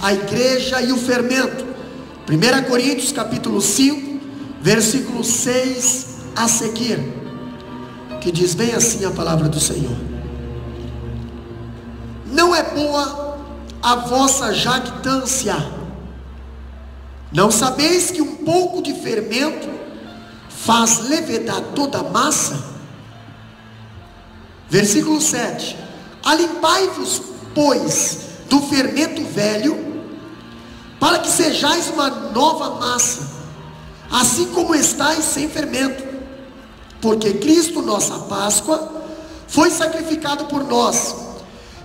a igreja e o fermento. 1 Coríntios capítulo 5, versículo 6 a seguir, que diz bem assim a palavra do Senhor: não é boa a vossa jactância. Não sabeis que um pouco de fermento faz levedar toda a massa? Versículo 7: alimpai-vos, pois, do fermento velho, para que sejais uma nova massa, assim como estáis sem fermento, porque Cristo, nossa Páscoa, foi sacrificado por nós,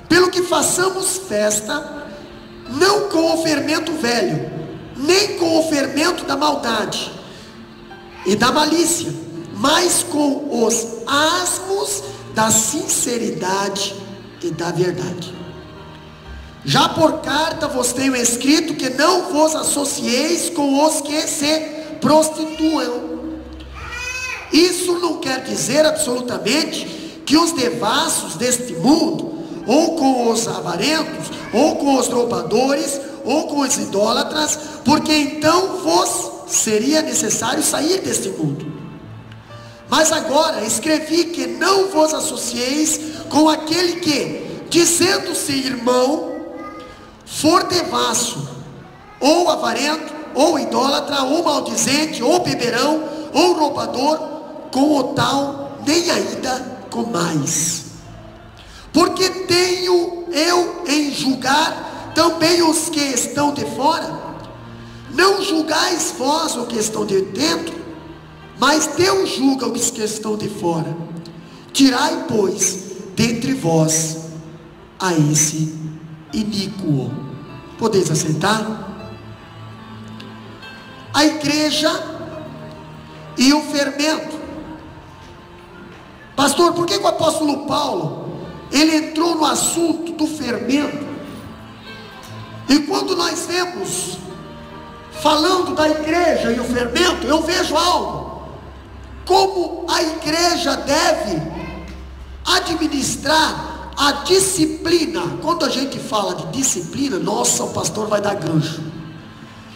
pelo que façamos festa, não com o fermento velho, nem com o fermento da maldade e da malícia, mas com os asmos da sinceridade e da verdade. Já por carta vos tenho escrito que não vos associeis com os que se prostituam. Isso não quer dizer absolutamente que os devassos deste mundo, ou com os avarentos, ou com os roubadores, ou com os idólatras, porque então vos seria necessário sair deste mundo. Mas agora escrevi que não vos associeis com aquele que, dizendo-se irmão, for devasso, ou avarento, ou idólatra, ou maldizente, ou beberão, ou roubador, com o tal nem ainda com mais. Porque tenho eu em julgar também os que estão de fora? Não julgais vós os que estão de dentro, mas Deus julga os que estão de fora. Tirai, pois, dentre vós a esse iníquo. Podeis assentar? A igreja e o fermento. Pastor, por que o apóstolo Paulo ele entrou no assunto do fermento? E quando nós vemos falando da igreja e o fermento, eu vejo algo: como a igreja deve administrar a disciplina. Quando a gente fala de disciplina, nossa, o pastor vai dar gancho,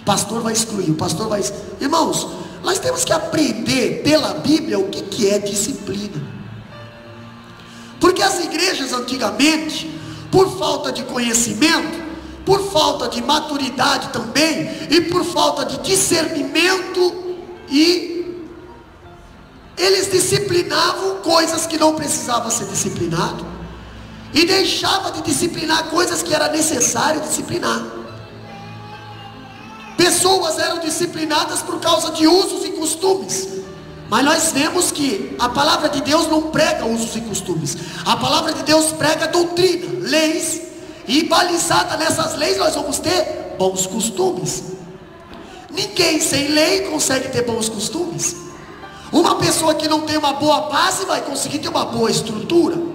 o pastor vai excluir, o pastor vai... Irmãos, nós temos que aprender pela Bíblia o que é disciplina. Porque as igrejas antigamente, por falta de conhecimento, por falta de maturidade também, e por falta de discernimento, e eles disciplinavam coisas que não precisavam ser disciplinado, e deixava de disciplinar coisas que era necessário disciplinar. Pessoas eram disciplinadas por causa de usos e costumes, mas nós vemos que a palavra de Deus não prega usos e costumes. A palavra de Deus prega doutrina, leis, e balizada nessas leis nós vamos ter bons costumes. Ninguém sem lei consegue ter bons costumes. Uma pessoa que não tem uma boa base vai conseguir ter uma boa estrutura.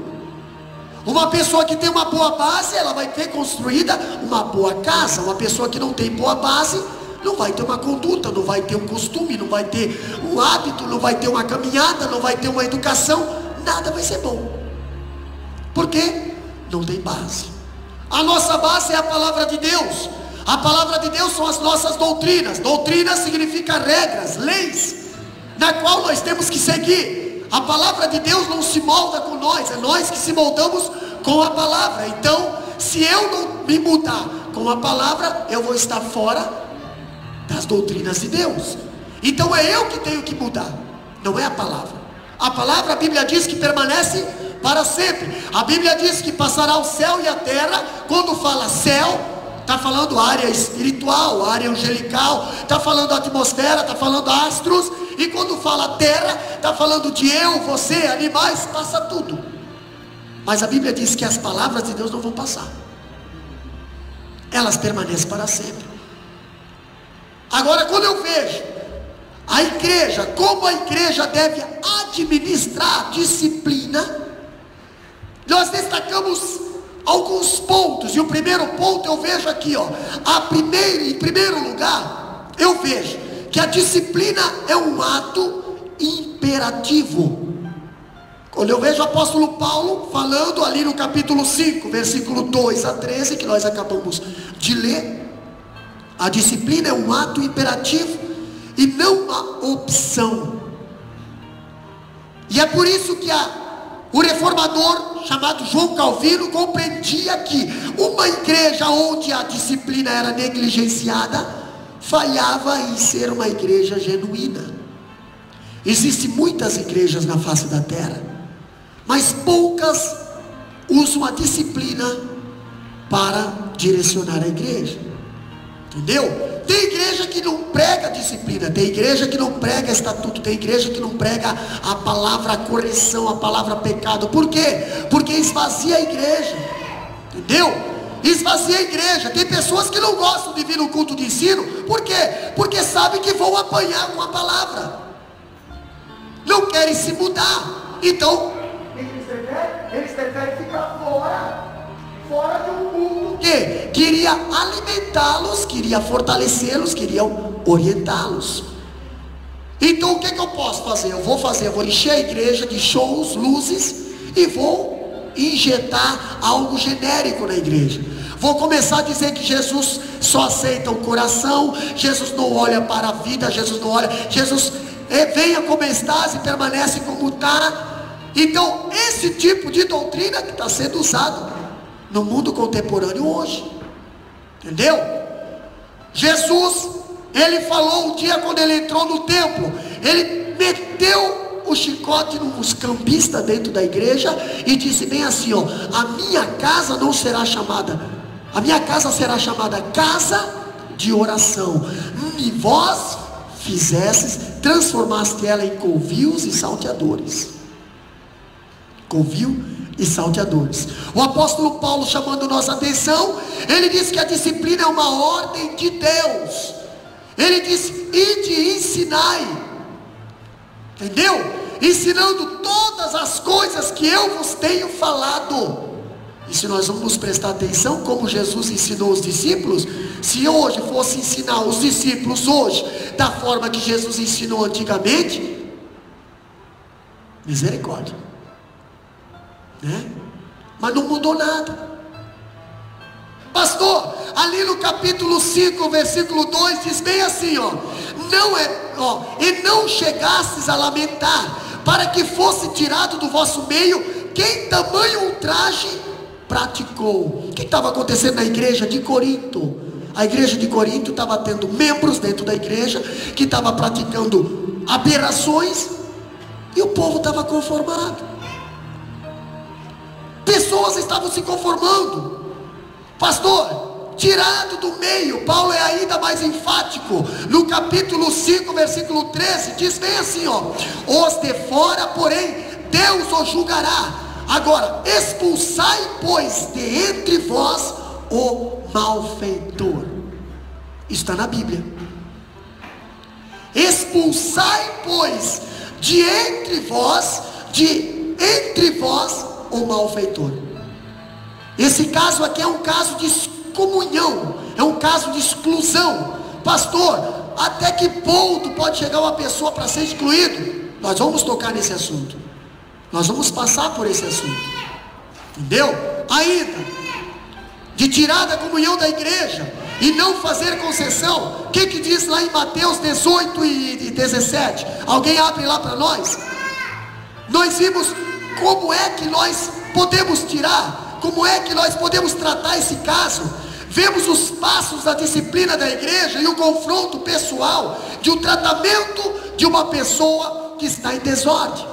Uma pessoa que tem uma boa base, ela vai ter construída uma boa casa. Uma pessoa que não tem boa base não vai ter uma conduta, não vai ter um costume, não vai ter um hábito, não vai ter uma caminhada, não vai ter uma educação. Nada vai ser bom. Por quê? Não tem base. A nossa base é a palavra de Deus. A palavra de Deus são as nossas doutrinas. Doutrina significa regras, leis, na qual nós temos que seguir. A palavra de Deus não se molda com nós, é nós que se moldamos com a palavra. Então, se eu não me mudar com a palavra, eu vou estar fora das doutrinas de Deus. Então é eu que tenho que mudar, não é a palavra. A palavra, a Bíblia diz que permanece para sempre. A Bíblia diz que passará o céu e a terra. Quando fala céu, está falando área espiritual, área angelical, está falando atmosfera, está falando astros. E quando fala terra, está falando de eu, você, animais, passa tudo. Mas a Bíblia diz que as palavras de Deus não vão passar, elas permanecem para sempre. Agora, quando eu vejo a igreja, como a igreja deve administrar a disciplina, nós destacamos alguns pontos. E o primeiro ponto eu vejo aqui, em primeiro lugar, eu vejo que a disciplina é um ato imperativo. Quando eu vejo o apóstolo Paulo falando ali no capítulo 5, versículo 2 a 13, que nós acabamos de ler, A disciplina é um ato imperativo e não uma opção. E é por isso que o reformador chamado João Calvino compreendia que uma igreja onde a disciplina era negligenciada falhava em ser uma igreja genuína. Existem muitas igrejas na face da terra, mas poucas usam a disciplina para direcionar a igreja. Entendeu? Tem igreja que não prega disciplina, tem igreja que não prega estatuto, tem igreja que não prega a palavra correção, a palavra pecado. Por quê? Porque esvazia a igreja. Entendeu? Esvazia a igreja. Tem pessoas que não gostam de vir no culto de ensino. Por quê? Porque sabem que vão apanhar com a palavra, não querem se mudar. Então eles preferem ficar fora de um culto que queria alimentá-los, queria fortalecê-los, queria orientá-los. Então o que eu posso fazer? Eu vou encher a igreja de shows, luzes, e vou injetar algo genérico na igreja. Vou começar a dizer que Jesus só aceita o coração, Jesus não olha para a vida, Jesus não olha, Jesus venha como estás e permanece como está. Então esse tipo de doutrina que está sendo usado no mundo contemporâneo hoje. Entendeu? Jesus, ele falou um dia quando ele entrou no templo, ele meteu o chicote nos cambistas dentro da igreja e disse bem assim, ó: a minha casa não será chamada, a minha casa será chamada casa de oração, e vós fizestes, transformaste ela em covios e salteadores. Covil e salteadores. O apóstolo Paulo, chamando nossa atenção, ele diz que a disciplina é uma ordem de Deus. Ele diz: ide e ensinai. Entendeu? Ensinando todas as coisas que eu vos tenho falado. E se nós vamos prestar atenção como Jesus ensinou os discípulos, se hoje fosse ensinar os discípulos hoje da forma que Jesus ensinou antigamente, misericórdia, né? Mas não mudou nada. Pastor, ali no capítulo 5, versículo 2, diz bem assim, e não chegastes a lamentar, para que fosse tirado do vosso meio quem tamanho ultraje praticou. O que estava acontecendo na igreja de Corinto? A igreja de Corinto estava tendo membros dentro da igreja que estavam praticando aberrações, e o povo estava conformado. Pessoas estavam se conformando. Pastor, tirado do meio. Paulo é ainda mais enfático. No capítulo 5, versículo 13, diz bem assim, os de fora, porém, Deus os julgará. Agora, expulsai, pois, de entre vós o malfeitor. Está na Bíblia. Expulsai, pois, de entre vós o malfeitor. Esse caso aqui é um caso de excomunhão, é um caso de exclusão. Pastor, até que ponto pode chegar uma pessoa para ser excluído? Nós vamos tocar nesse assunto, nós vamos passar por esse assunto, entendeu? Ainda, de tirar da comunhão da igreja e não fazer concessão. O que diz lá em Mateus 18 e 17? Alguém abre lá para nós? Nós vimos como é que nós podemos tirar, como é que nós podemos tratar esse caso. Vemos os passos da disciplina da igreja e o confronto pessoal de um tratamento de uma pessoa que está em desordem.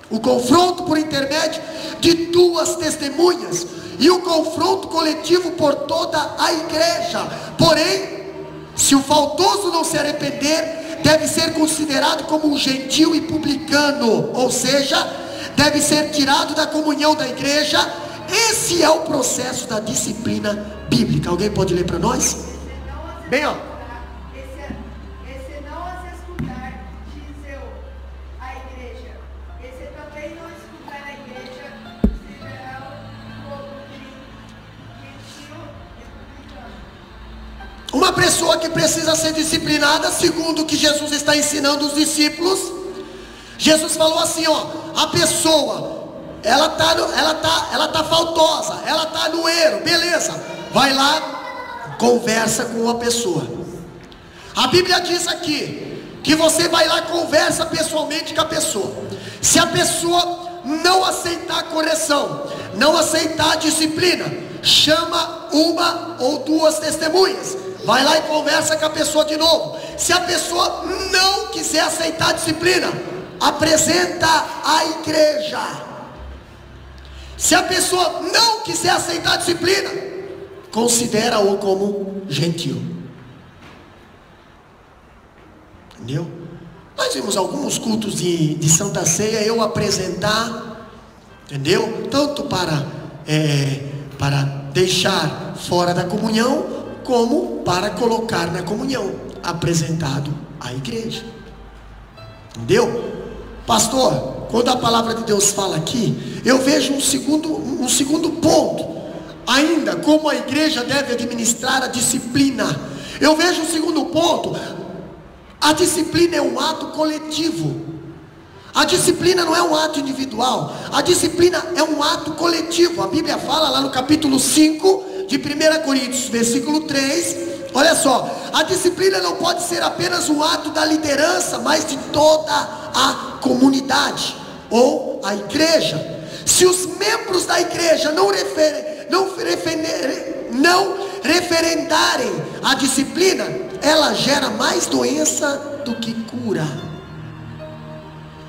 O confronto por intermédio de duas testemunhas e o confronto coletivo por toda a igreja. Porém, se o faltoso não se arrepender, deve ser considerado como um gentil e publicano, ou seja, deve ser tirado da comunhão da igreja. Esse é o processo da disciplina bíblica. Alguém pode ler para nós? Bem, Esse não as escutar, diz eu, a igreja. Esse também não escutar a igreja, será o povo gentil e publicano. Uma pessoa que precisa ser disciplinada, segundo o que Jesus está ensinando os discípulos. Jesus falou assim, a pessoa, ela tá faltosa, ela tá no erro, beleza, vai lá, conversa com a pessoa, A Bíblia diz aqui que você vai lá e conversa pessoalmente com a pessoa. Se a pessoa não aceitar a correção, não aceitar a disciplina, chama uma ou duas testemunhas, vai lá e conversa com a pessoa de novo. Se a pessoa não quiser aceitar a disciplina, apresenta à igreja. Se a pessoa não quiser aceitar a disciplina, considera-o como gentil. Entendeu? Nós vimos alguns cultos de Santa Ceia eu apresentar, entendeu? Tanto para deixar fora da comunhão, como para colocar na comunhão, apresentado à igreja. Entendeu? Pastor, quando a palavra de Deus fala aqui, eu vejo um segundo ponto, ainda como a igreja deve administrar a disciplina. Eu vejo um segundo ponto. A disciplina é um ato coletivo. A disciplina não é um ato individual. A disciplina é um ato coletivo. A Bíblia fala lá no capítulo 5 de 1 Coríntios, versículo 3. Olha só, a disciplina não pode ser apenas um ato da liderança, mas de toda a comunidade ou a igreja. Se os membros da igreja não referendarem a disciplina, ela gera mais doença do que cura.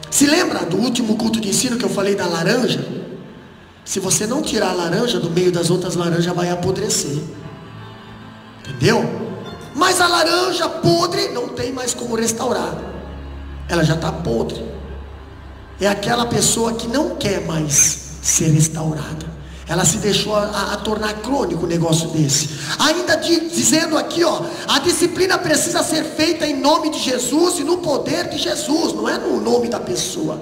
Se lembra do último culto de ensino que eu falei da laranja? Se você não tirar a laranja do meio das outras laranjas, vai apodrecer. Entendeu? Mas a laranja podre não tem mais como restaurar. Ela já está podre. É aquela pessoa que não quer mais ser restaurada. Ela se deixou a tornar crônico um negócio desse. Ainda dizendo aqui, ó, a disciplina precisa ser feita em nome de Jesus e no poder de Jesus. Não é no nome da pessoa,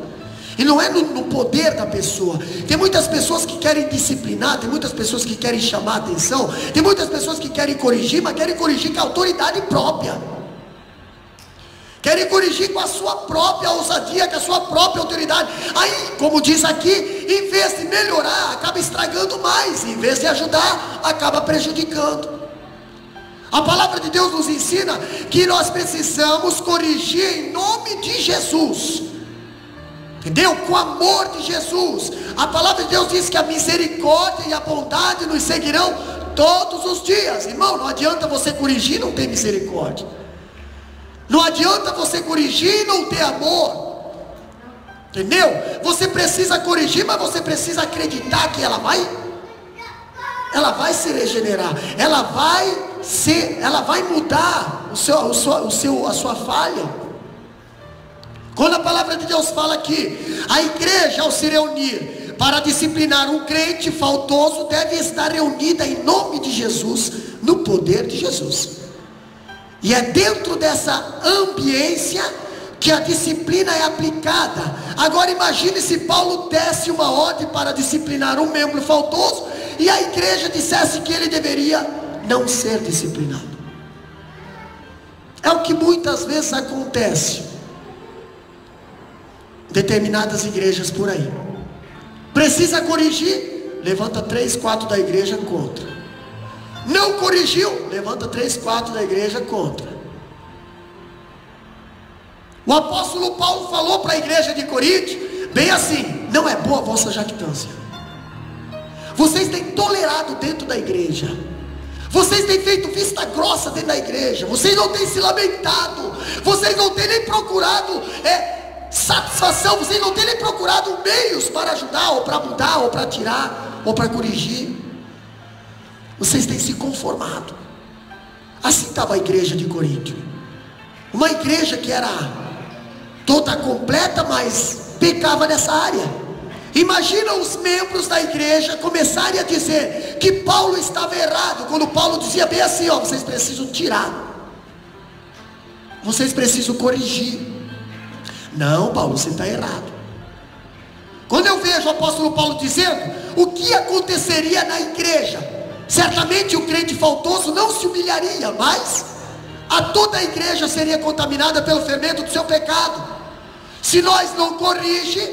e não é no poder da pessoa. Tem muitas pessoas que querem disciplinar, tem muitas pessoas que querem chamar a atenção, tem muitas pessoas que querem corrigir, mas querem corrigir com a autoridade própria. Querem corrigir com a sua própria ousadia, com a sua própria autoridade. Aí, como diz aqui, em vez de melhorar, acaba estragando mais. Em vez de ajudar, acaba prejudicando. A palavra de Deus nos ensina que nós precisamos corrigir em nome de Jesus. Entendeu? Com o amor de Jesus. A palavra de Deus diz que a misericórdia e a bondade nos seguirão todos os dias. Irmão, não adianta você corrigir e não ter misericórdia. Não adianta você corrigir e não ter amor. Entendeu? Você precisa corrigir, mas você precisa acreditar que ela vai se regenerar. Ela vai mudar a sua falha. Quando a palavra de Deus fala que a igreja, ao se reunir para disciplinar um crente faltoso, deve estar reunida em nome de Jesus, no poder de Jesus. E é dentro dessa ambiência que a disciplina é aplicada. Agora imagine se Paulo desse uma ordem para disciplinar um membro faltoso e a igreja dissesse que ele deveria não ser disciplinado. É o que muitas vezes acontece em determinadas igrejas por aí. Precisa corrigir, levanta 3, 4 da igreja contra. Não corrigiu, levanta 3, 4 da igreja contra. O apóstolo Paulo falou para a igreja de Corinto, bem assim: não é boa a vossa jactância. Vocês têm tolerado dentro da igreja, vocês têm feito vista grossa dentro da igreja, vocês não têm se lamentado, vocês não têm nem procurado satisfação, vocês não têm nem procurado meios para ajudar, ou para mudar, ou para tirar, ou para corrigir. Vocês têm se conformado. Assim estava a igreja de Corinto. Uma igreja que era toda completa, mas pecava nessa área. Imagina os membros da igreja começarem a dizer que Paulo estava errado, quando Paulo dizia bem assim: ó, vocês precisam tirar, vocês precisam corrigir. Não, Paulo, você está errado. Quando eu vejo o apóstolo Paulo dizendo, o que aconteceria na igreja? Certamente o crente faltoso não se humilharia, mas a toda a igreja seria contaminada pelo fermento do seu pecado. Se nós não corrigimos,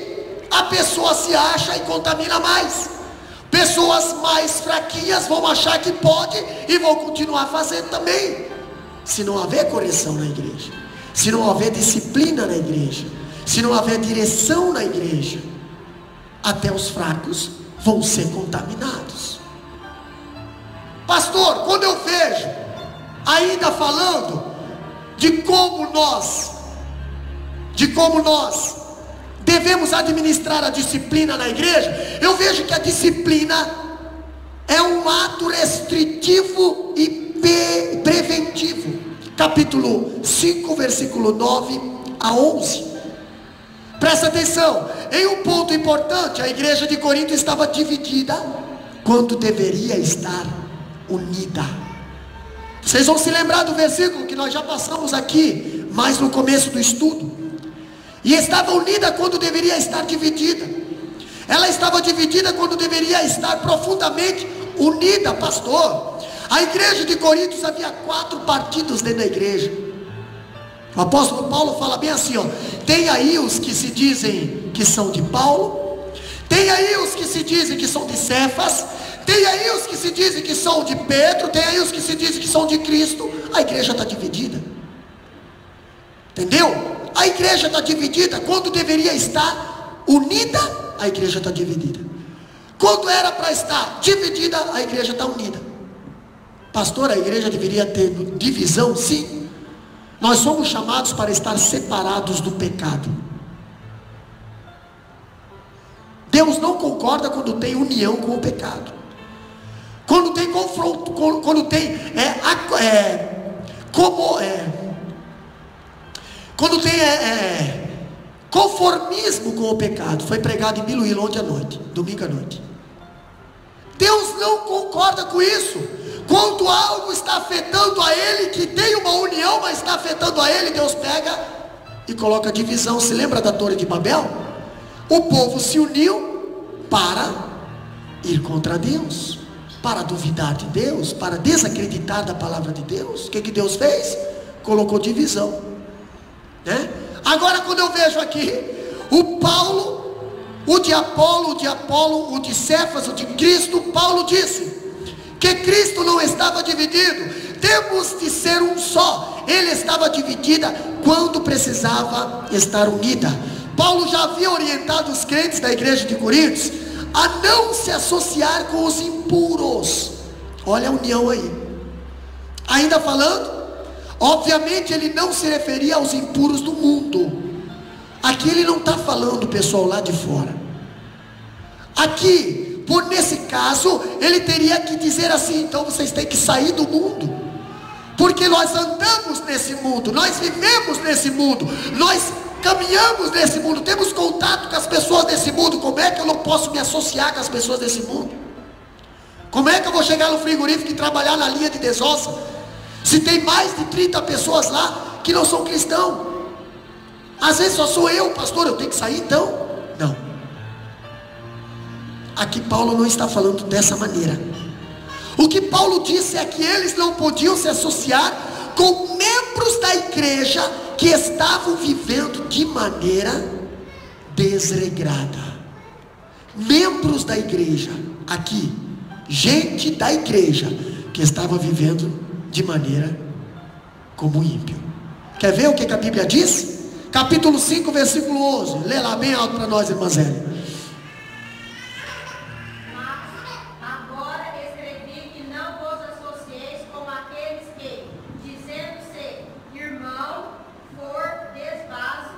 a pessoa se acha e contamina mais. Pessoas mais fraquinhas vão achar que pode e vão continuar fazendo também. se não houver correção na igreja, se não houver disciplina na igreja, se não houver direção na igreja, até os fracos vão ser contaminados. Pastor, quando eu vejo ainda falando de como nós devemos administrar a disciplina na igreja, eu vejo que a disciplina é um ato restritivo e preventivo. Capítulo 5, versículo 9 a 11. Presta atenção, em um ponto importante, a igreja de Corinto estava dividida quando deveria estar unida. Vocês vão se lembrar do versículo que nós já passamos aqui, mais no começo do estudo. E estava unida quando deveria estar dividida. Ela estava dividida quando deveria estar profundamente unida, pastor. A igreja de Corinto havia 4 partidos dentro da igreja. O apóstolo Paulo fala bem assim, ó: tem aí os que se dizem que são de Paulo, tem aí os que se dizem que são de Cefas, tem aí os que se dizem que são de Pedro, tem aí os que se dizem que são de Cristo. A igreja está dividida. Entendeu? A igreja está dividida quando deveria estar unida. A igreja está dividida. Quando era para estar dividida, a igreja está unida. Pastor, a igreja deveria ter divisão? Sim. Nós somos chamados para estar separados do pecado. Deus não concorda quando tem união com o pecado, quando tem confronto, quando tem conformismo com o pecado. Foi pregado em Biluíla ontem à noite, domingo à noite. Deus não concorda com isso. Quando algo está afetando a Ele, que tem uma união, mas está afetando a Ele, Deus pega e coloca divisão. Se lembra da Torre de Babel? O povo se uniu para ir contra Deus, para duvidar de Deus, para desacreditar da palavra de Deus. O que Deus fez? Colocou divisão, né? Agora, quando eu vejo aqui o Paulo, o de Apolo, o de Cefas, o de Cristo, Paulo disse que Cristo não estava dividido. Temos de ser um só. Ele estava dividida quando precisava estar unida. Paulo já havia orientado os crentes da igreja de Corinto a não se associar com os impuros. Olha a união aí. Ainda falando, obviamente ele não se referia aos impuros do mundo. Aqui ele não está falando o pessoal lá de fora. Aqui, nesse caso, ele teria que dizer assim: então vocês têm que sair do mundo, porque nós andamos nesse mundo, nós vivemos nesse mundo, nós caminhamos nesse mundo, temos contato com as pessoas desse mundo. Como é que eu não posso me associar com as pessoas desse mundo? Como é que eu vou chegar no frigorífico e trabalhar na linha de desossa, se tem mais de 30 pessoas lá que não são cristãos? Às vezes só sou eu, pastor, eu tenho que sair então? Não. Aqui Paulo não está falando dessa maneira. O que Paulo disse é que eles não podiam se associar com membros da igreja que estavam vivendo de maneira desregrada. Membros da igreja, aqui, gente da igreja que estava vivendo de maneira como ímpio. Quer ver o que a Bíblia diz? Capítulo 5, versículo 11. Lê lá bem alto para nós, irmã Zélia. Agora escrevi que não vos associeis com aqueles que, dizendo-se irmão, for desvaso,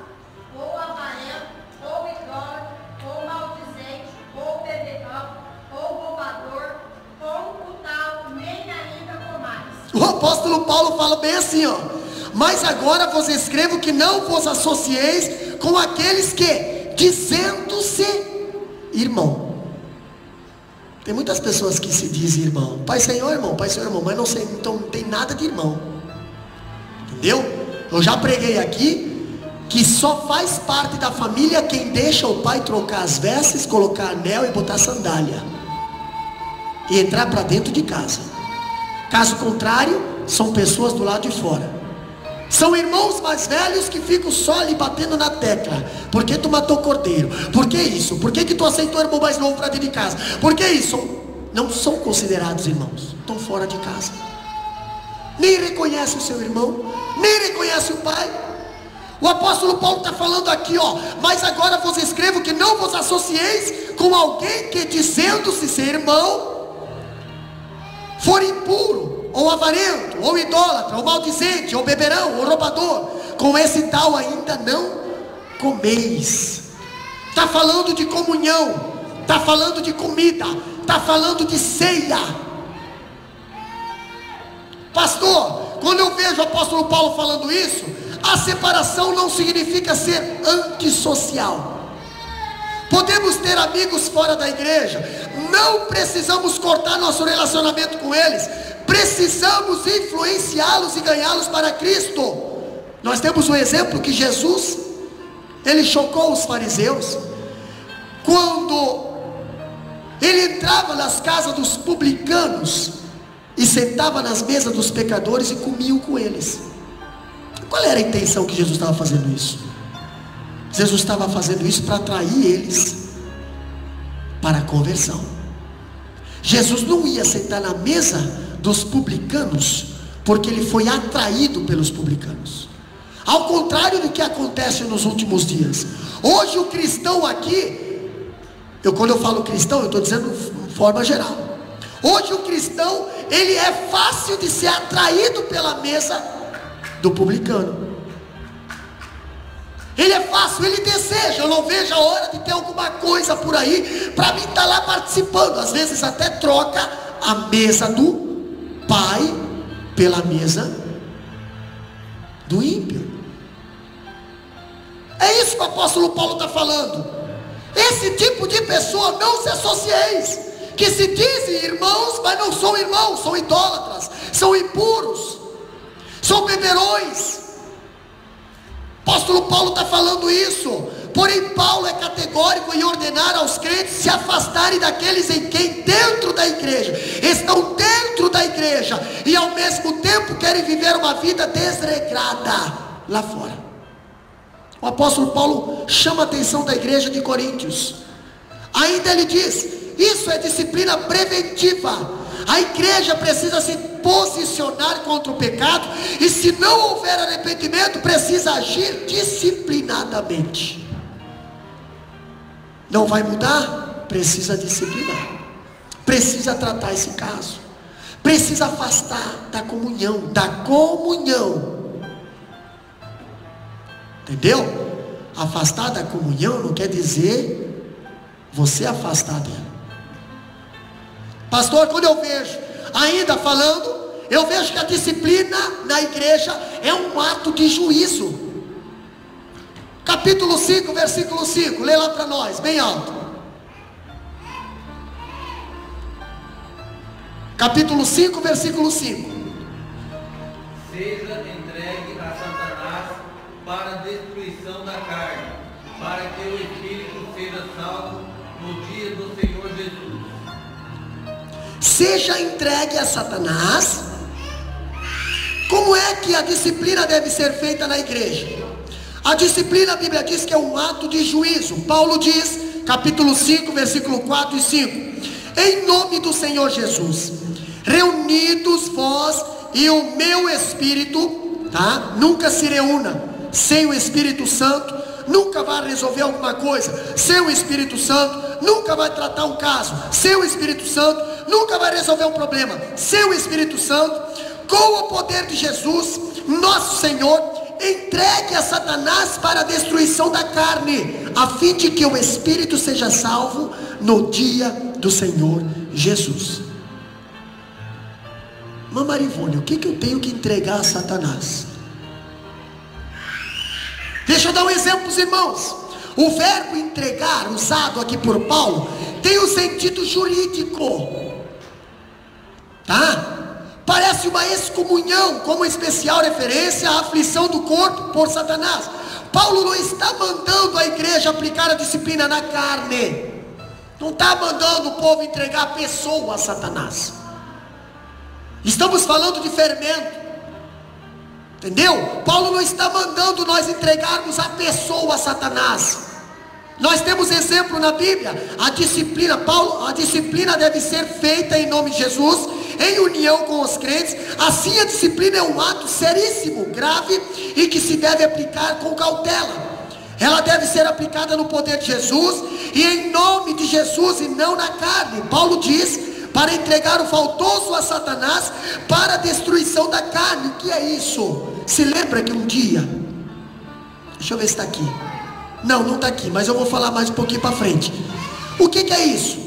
ou avarento, ou idólatra, ou maldizente, ou bebedor, ou roubador, com o tal nem ainda comais. O apóstolo Paulo fala bem assim, ó: mas agora vos escrevo que não vos associeis com aqueles que, dizendo-se irmão. Tem muitas pessoas que se dizem irmão, Pai Senhor irmão, Pai Senhor irmão, mas não sei, então não tem nada de irmão. Entendeu? Eu já preguei aqui que só faz parte da família quem deixa o pai trocar as vestes, colocar anel e botar sandália e entrar para dentro de casa. Caso contrário, são pessoas do lado de fora. São irmãos mais velhos que ficam só ali batendo na tecla. Por que tu matou o cordeiro? Por que isso? Por que tu aceitou o irmão mais novo para dentro de casa? Por que isso? Não são considerados irmãos, estão fora de casa. nem reconhece o seu irmão, nem reconhece o pai. O apóstolo Paulo está falando aqui, mas agora vos escrevo que não vos associeis com alguém que, dizendo-se ser irmão, for impuro, ou avarento, ou idólatra, ou maldizente, ou beberão, ou roubador. Com esse tal ainda não comeis. Está falando de comunhão, está falando de comida, está falando de ceia. Pastor, quando eu vejo o apóstolo Paulo falando isso, a separação não significa ser antissocial. Podemos ter amigos fora da igreja, não precisamos cortar nosso relacionamento com eles, precisamos influenciá-los e ganhá-los para Cristo. Nós temos um exemplo que Jesus, ele chocou os fariseus, quando ele entrava nas casas dos publicanos, e sentava nas mesas dos pecadores e comiam com eles. Qual era a intenção que Jesus estava fazendo isso? Jesus estava fazendo isso para atrair eles para a conversão. Jesus não ia sentar na mesa dos publicanos porque ele foi atraído pelos publicanos. Ao contrário do que acontece nos últimos dias. Hoje o cristão aqui, quando eu falo cristão, eu estou dizendo de forma geral. Hoje o cristão, ele é fácil de ser atraído pela mesa do publicano. Ele é fácil, ele deseja. Eu não vejo a hora de ter alguma coisa por aí para mim estar lá participando. Às vezes até troca a mesa do pai pela mesa do ímpio. É isso que o apóstolo Paulo está falando. Esse tipo de pessoa não se associeis, que se dizem irmãos, mas não são irmãos, são idólatras, são impuros, são beberões. O apóstolo Paulo está falando isso. Porém Paulo é categórico em ordenar aos crentes se afastarem daqueles em quem dentro da igreja, estão dentro da igreja, e ao mesmo tempo querem viver uma vida desregrada lá fora. O apóstolo Paulo chama a atenção da igreja de Coríntios. Ainda ele diz: isso é disciplina preventiva. A igreja precisa se posicionar contra o pecado, e se não houver arrependimento, precisa agir disciplinadamente. Não vai mudar? Precisa disciplinar, precisa tratar esse caso, precisa afastar da comunhão, entendeu? Afastar da comunhão não quer dizer você afastar dela. Pastor, quando eu vejo, ainda falando, eu vejo que a disciplina na igreja é um ato de juízo. Capítulo 5, versículo 5, lê lá para nós, bem alto. Capítulo 5, versículo 5. Seja entregue a Satanás para a destruição da carne, para que o espírito seja salvo no dia do Senhor Jesus. Seja entregue a Satanás. Como é que a disciplina deve ser feita na igreja? A disciplina, a Bíblia diz que é um ato de juízo. Paulo diz, capítulo 5, versículo 4 e 5: em nome do Senhor Jesus, reunidos vós e o meu Espírito, nunca se reúna sem o Espírito Santo, nunca vai resolver alguma coisa sem o Espírito Santo, nunca vai tratar um caso sem o Espírito Santo, nunca vai resolver um problema sem o Espírito Santo. Com o poder de Jesus, nosso Senhor, entregue a Satanás para a destruição da carne, a fim de que o Espírito seja salvo no dia do Senhor Jesus. Mamarivone, o que eu tenho que entregar a Satanás? Deixa eu dar um exemplo para os irmãos. O verbo entregar, usado aqui por Paulo, tem um sentido jurídico, parece uma excomunhão, como especial referência à aflição do corpo por Satanás. Paulo não está mandando a igreja aplicar a disciplina na carne, não está mandando o povo entregar a pessoa a Satanás. Estamos falando de fermento, entendeu? Paulo não está mandando nós entregarmos a pessoa a Satanás. Nós temos exemplo na Bíblia. A disciplina deve ser feita em nome de Jesus, em união com os crentes. Assim, a disciplina é um ato seríssimo, grave e que se deve aplicar com cautela. Ela deve ser aplicada no poder de Jesus e em nome de Jesus e não na carne. Paulo diz: para entregar o faltoso a Satanás para a destruição da carne. O que é isso? Se lembra que um dia, deixa eu ver se está aqui. Não está aqui, mas eu vou falar mais um pouquinho para frente. O que é isso?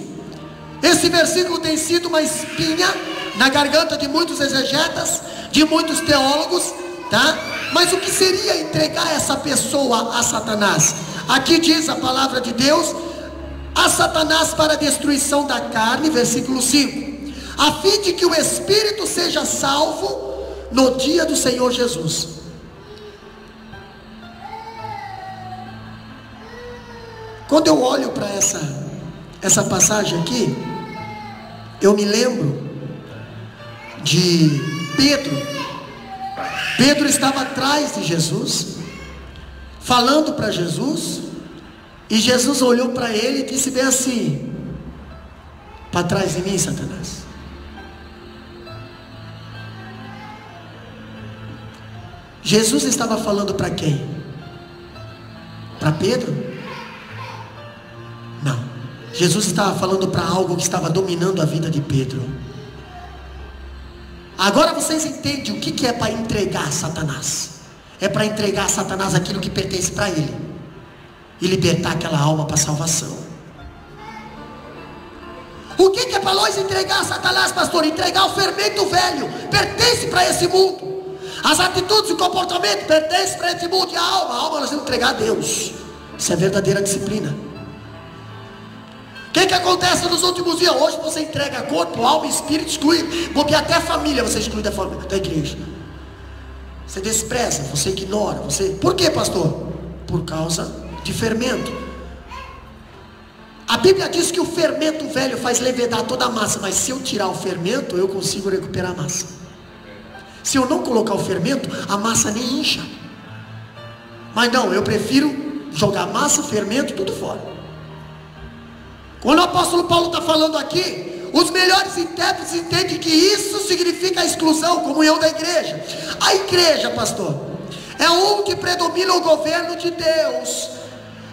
Esse versículo tem sido uma espinha na garganta de muitos exegetas, de muitos teólogos, tá? Mas o que seria entregar essa pessoa a Satanás? Aqui diz a palavra de Deus: a Satanás para a destruição da carne, versículo 5, a fim de que o espírito seja salvo no dia do Senhor Jesus. Quando eu olho para essa passagem aqui, eu me lembro de Pedro. Pedro estava atrás de Jesus, falando para Jesus, e Jesus olhou para ele e disse bem assim: para trás de mim, Satanás. Jesus estava falando para quem? Para Pedro? Não. Jesus estava falando para algo que estava dominando a vida de Pedro. Agora vocês entendem o que é para entregar a Satanás. É para entregar a Satanás aquilo que pertence para ele e libertar aquela alma para a salvação. O que é para nós entregar a Satanás, pastor? Entregar o fermento velho, pertence para esse mundo. As atitudes e o comportamento pertencem para esse mundo. E a alma nós temos que entregar a Deus. Isso é verdadeira disciplina. O que acontece nos últimos dias? Hoje você entrega corpo, alma e espírito, exclui, porque até a família você exclui da igreja. Você despreza, você ignora, Por quê, pastor? Por causa de fermento. A Bíblia diz que o fermento velho faz levedar toda a massa, mas se eu tirar o fermento, eu consigo recuperar a massa. Se eu não colocar o fermento, a massa nem incha. Mas não, eu prefiro jogar massa, fermento, tudo fora. Quando o apóstolo Paulo está falando aqui, os melhores intérpretes entendem que isso significa a exclusão, comunhão da igreja. A igreja, pastor, é onde predomina o governo de Deus,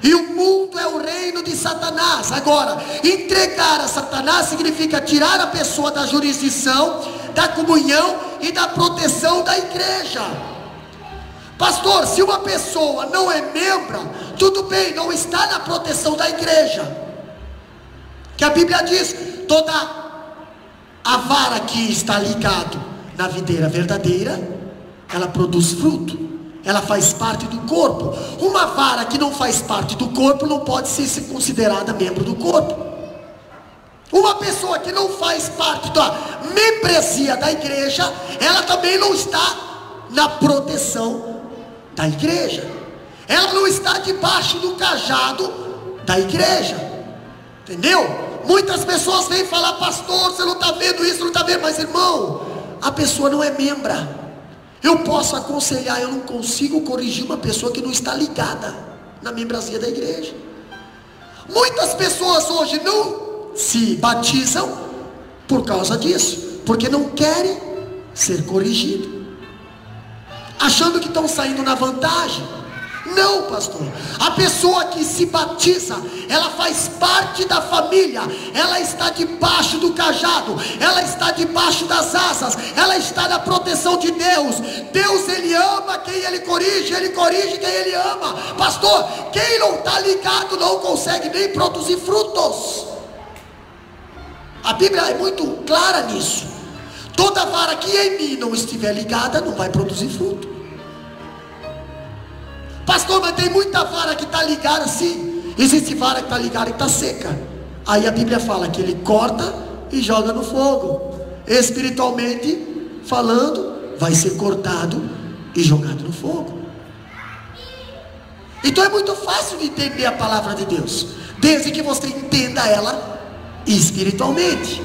e o mundo é o reino de Satanás. Agora, entregar a Satanás significa tirar a pessoa da jurisdição, da comunhão e da proteção da igreja. Pastor, se uma pessoa não é membro, tudo bem, não está na proteção da igreja. Que a Bíblia diz: toda a vara que está ligado na videira verdadeira, ela produz fruto, ela faz parte do corpo. Uma vara que não faz parte do corpo não pode ser considerada membro do corpo. Uma pessoa que não faz parte da membresia da igreja, ela também não está na proteção da igreja, ela não está debaixo do cajado da igreja. Entendeu? Muitas pessoas vêm falar: pastor, você não está vendo isso, não está vendo. Mas irmão, a pessoa não é membra. Eu posso aconselhar, eu não consigo corrigir uma pessoa que não está ligada na membresia da igreja. Muitas pessoas hoje não se batizam por causa disso, porque não querem ser corrigidos, achando que estão saindo na vantagem. Não, pastor. A pessoa que se batiza, ela faz parte da família, ela está debaixo do cajado, ela está debaixo das asas, ela está na proteção de Deus. Deus, ele ama quem ele corrige quem ele ama. Pastor, quem não está ligado não consegue nem produzir frutos. A Bíblia é muito clara nisso. Toda vara que em mim não estiver ligada não vai produzir fruto. Pastor, mas tem muita vara que está ligada. Sim, existe vara que está ligada e está seca. Aí a Bíblia fala que ele corta e joga no fogo. Espiritualmente falando, vai ser cortado e jogado no fogo. Então é muito fácil de entender a palavra de Deus, desde que você entenda ela espiritualmente.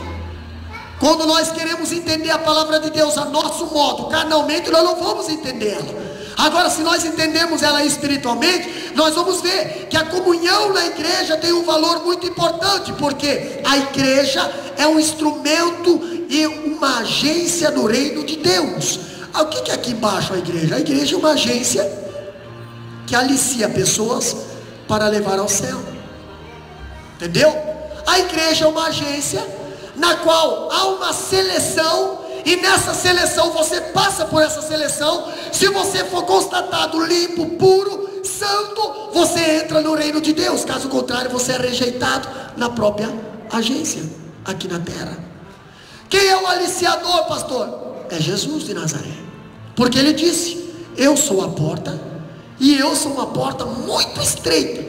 Quando nós queremos entender a palavra de Deus a nosso modo, carnalmente, nós não vamos entender ela. Agora, se nós entendemos ela espiritualmente, nós vamos ver que a comunhão na igreja tem um valor muito importante, porque a igreja é um instrumento e uma agência no reino de Deus. O que é aqui embaixo a igreja? A igreja é uma agência que alicia pessoas para levar ao céu. Entendeu? A igreja é uma agência na qual há uma seleção, e nessa seleção você passa por essa seleção. Se você for constatado limpo, puro, santo, você entra no reino de Deus. Caso contrário, você é rejeitado na própria agência aqui na terra. Quem é o aliciador, pastor? É Jesus de Nazaré, porque ele disse: eu sou a porta, e eu sou uma porta muito estreita.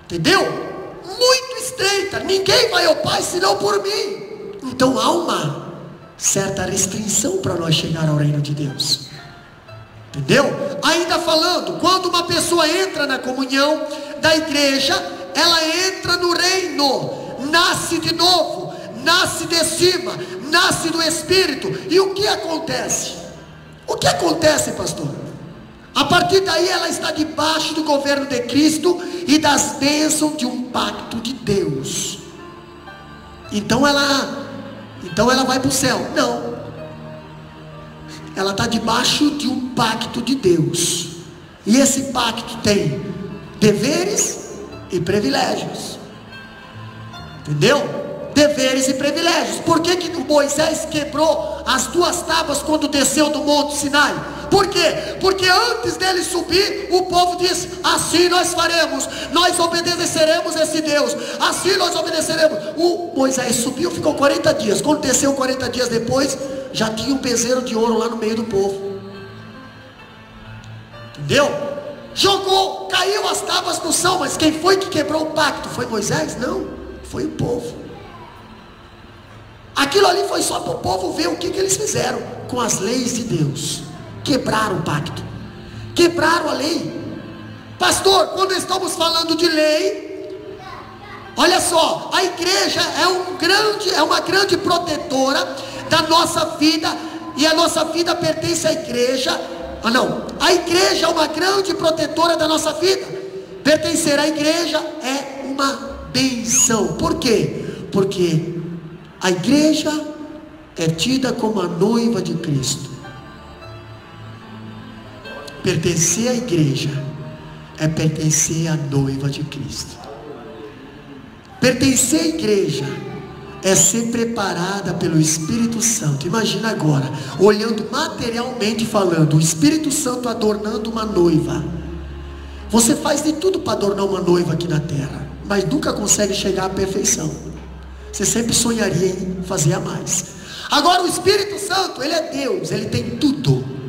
Entendeu? Muito estreita, ninguém vai ao Pai senão por mim. Então há uma certa restrição para nós chegar ao reino de Deus. Entendeu? Ainda falando, quando uma pessoa entra na comunhão da igreja, ela entra no reino, nasce de novo, nasce de cima, nasce do Espírito. E o que acontece? O que acontece, pastor? A partir daí ela está debaixo do governo de Cristo e das bênçãos de um pacto de Deus. Então ela vai para o céu? Não. Ela está debaixo de um pacto de Deus. E esse pacto tem deveres e privilégios. Entendeu? Deveres e privilégios. Por que Moisés quebrou as 2 tábuas quando desceu do Monte Sinai? Por quê? Porque antes dele subir, o povo disse: assim nós faremos, nós obedeceremos esse Deus, assim nós obedeceremos. O Moisés subiu, ficou 40 dias. Quando desceu 40 dias depois, já tinha um bezerro de ouro lá no meio do povo. Entendeu? Jogou, caiu as tábuas no chão. Mas quem foi que quebrou o pacto? Foi Moisés? Não, foi o povo. Aquilo ali foi só para o povo ver o que eles fizeram com as leis de Deus. Quebraram o pacto, quebraram a lei. Pastor, quando estamos falando de lei, olha só, a igreja é uma grande protetora da nossa vida, e a nossa vida pertence à igreja. A igreja é uma grande protetora da nossa vida. Pertencer à igreja é uma benção. Por quê? Porque a igreja é tida como a noiva de Cristo. Pertencer à igreja é pertencer à noiva de Cristo. Pertencer à igreja é ser preparada pelo Espírito Santo. Imagina agora, olhando materialmente falando, o Espírito Santo adornando uma noiva. Você faz de tudo para adornar uma noiva aqui na terra, mas nunca consegue chegar à perfeição. Você sempre sonharia em fazer a mais. Agora o Espírito Santo, ele é Deus, ele tem tudo.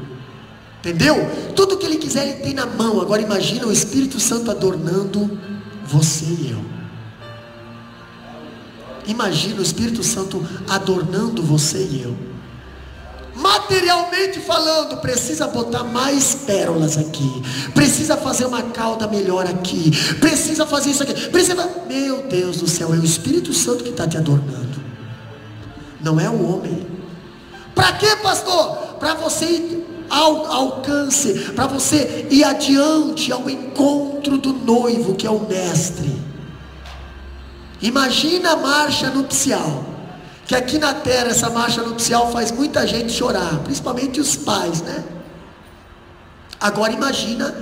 Entendeu? Tudo que ele quiser ele tem na mão. Agora imagina o Espírito Santo adornando você e eu. Imagina o Espírito Santo adornando você e eu. Materialmente falando, precisa botar mais pérolas aqui, precisa fazer uma cauda melhor aqui, precisa fazer isso aqui, meu Deus do céu, é o Espírito Santo que está te adornando, não é o homem. Para quê, pastor? Para você ir ao alcance, para você ir adiante ao encontro do noivo, que é o mestre. Imagina a marcha nupcial, que aqui na terra essa marcha nupcial faz muita gente chorar, principalmente os pais, né? Agora imagina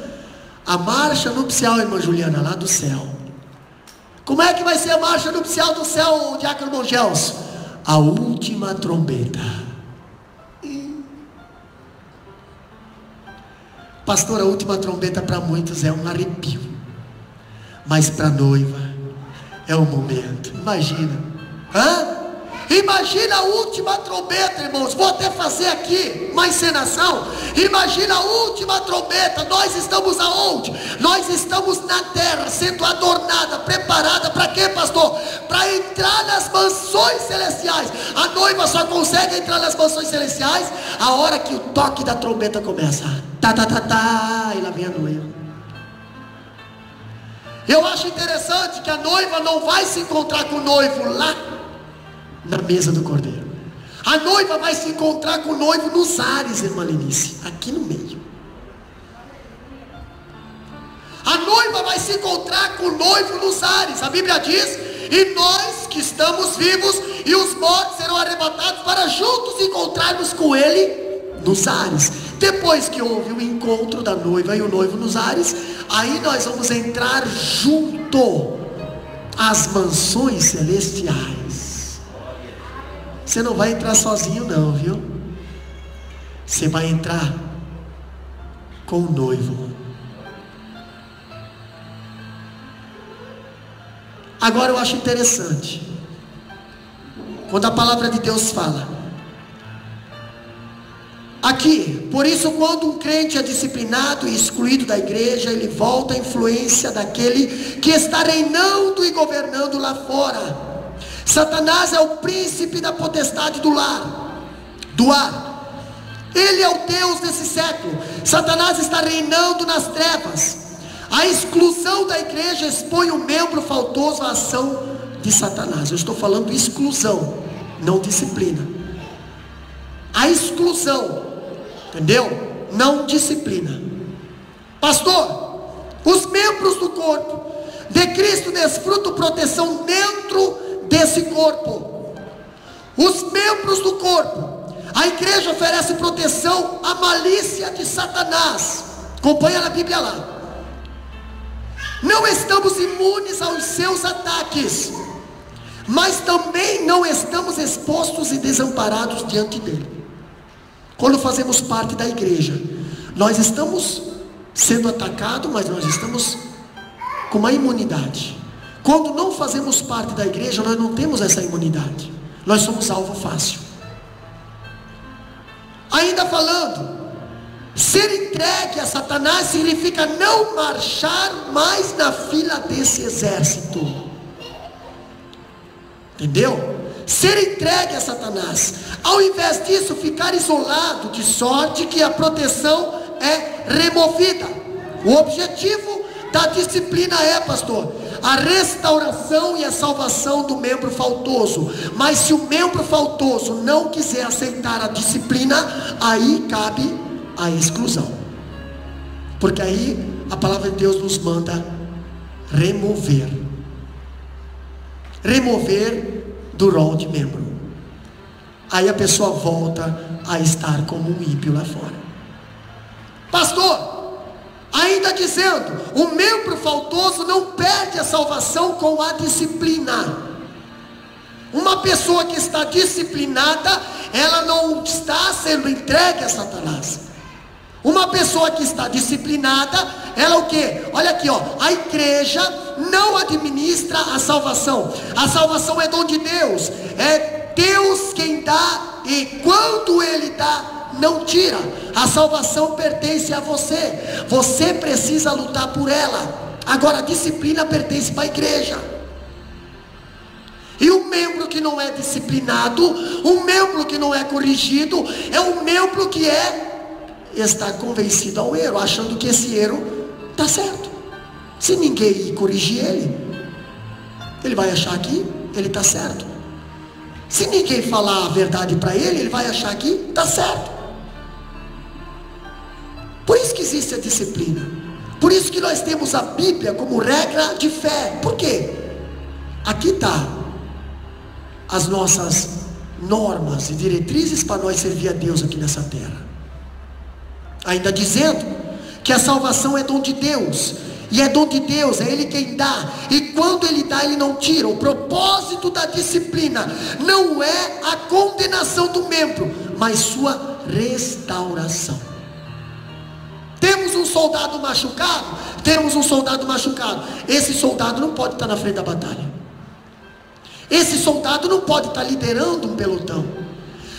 a marcha nupcial, irmã Juliana, lá do céu. Como é que vai ser a marcha nupcial do céu, diácono Mongelson? A última trombeta. Pastor, a última trombeta para muitos é um arrepio, mas para a noiva é um momento. Imagina, imagina a última trombeta, irmãos. Vou até fazer aqui uma encenação. Imagina a última trombeta. Nós estamos aonde? Nós estamos na terra, sendo adornada, preparada para quê, pastor? Para entrar nas mansões celestiais. A noiva só consegue entrar nas mansões celestiais a hora que o toque da trombeta começa. Tá, tá, tá, tá, e lá vem a noiva. Eu acho interessante que a noiva não vai se encontrar com o noivo lá na mesa do cordeiro. A noiva vai se encontrar com o noivo nos ares, irmã Lenice, aqui no meio. A noiva vai se encontrar com o noivo nos ares. A Bíblia diz e nós que estamos vivos e os mortos serão arrebatados para juntos encontrarmos com Ele nos ares. Depois que houve o encontro da noiva e o noivo nos ares, aí nós vamos entrar junto às mansões celestiais. Você não vai entrar sozinho não, viu? Você vai entrar com o noivo. Agora eu acho interessante, quando a palavra de Deus fala aqui, por isso quando um crente é disciplinado e excluído da igreja, ele volta à influência daquele que está reinando e governando lá fora. Satanás é o príncipe da potestade do ar. Ele é o Deus desse século. Satanás está reinando nas trevas. A exclusão da igreja expõe o membro faltoso à ação de Satanás. Eu estou falando exclusão, não disciplina. A exclusão, entendeu? Não disciplina. Pastor, os membros do corpo de Cristo desfrutam proteção dentro desse corpo. Os membros do corpo, a igreja oferece proteção à malícia de Satanás. Acompanha na Bíblia lá. Não estamos imunes aos seus ataques, mas também não estamos expostos e desamparados diante dele. Quando fazemos parte da igreja, nós estamos sendo atacados, mas nós estamos com uma imunidade. Quando não fazemos parte da igreja, nós não temos essa imunidade. Nós somos alvo fácil. Ainda falando, ser entregue a Satanás significa não marchar mais na fila desse exército. Entendeu? Ser entregue a Satanás. Ao invés disso, ficar isolado, de sorte que a proteção é removida. O objetivo da disciplina é, pastor, a restauração e a salvação do membro faltoso. Mas se o membro faltoso não quiser aceitar a disciplina, aí cabe a exclusão, porque aí a palavra de Deus nos manda remover do rol de membro. Aí a pessoa volta a estar como um ímpio lá fora. Pastor, ainda dizendo, o membro faltoso não perde a salvação com a disciplina. Uma pessoa que está disciplinada, ela não está sendo entregue a Satanás. Uma pessoa que está disciplinada, ela o quê? Olha aqui, ó, a igreja não administra a salvação. A salvação é dom de Deus. É Deus quem dá, e quando Ele dá, não tira. A salvação pertence a você. Você precisa lutar por ela. Agora a disciplina pertence para a igreja. E o membro que não é disciplinado, o membro que não é corrigido, é um membro que está convencido ao erro, achando que esse erro está certo. Se ninguém corrigir ele vai achar que ele está certo. Se ninguém falar a verdade para ele vai achar que está certo. Por isso que existe a disciplina. Por isso que nós temos a Bíblia como regra de fé. Por quê? Aqui está as nossas normas e diretrizes para nós servir a Deus aqui nessa terra. Ainda dizendo que a salvação é dom de Deus, e é dom de Deus, é Ele quem dá, e quando Ele dá, Ele não tira. O propósito da disciplina não é a condenação do membro, mas sua restauração. Temos um soldado machucado, esse soldado não pode estar na frente da batalha, esse soldado não pode estar liderando um pelotão.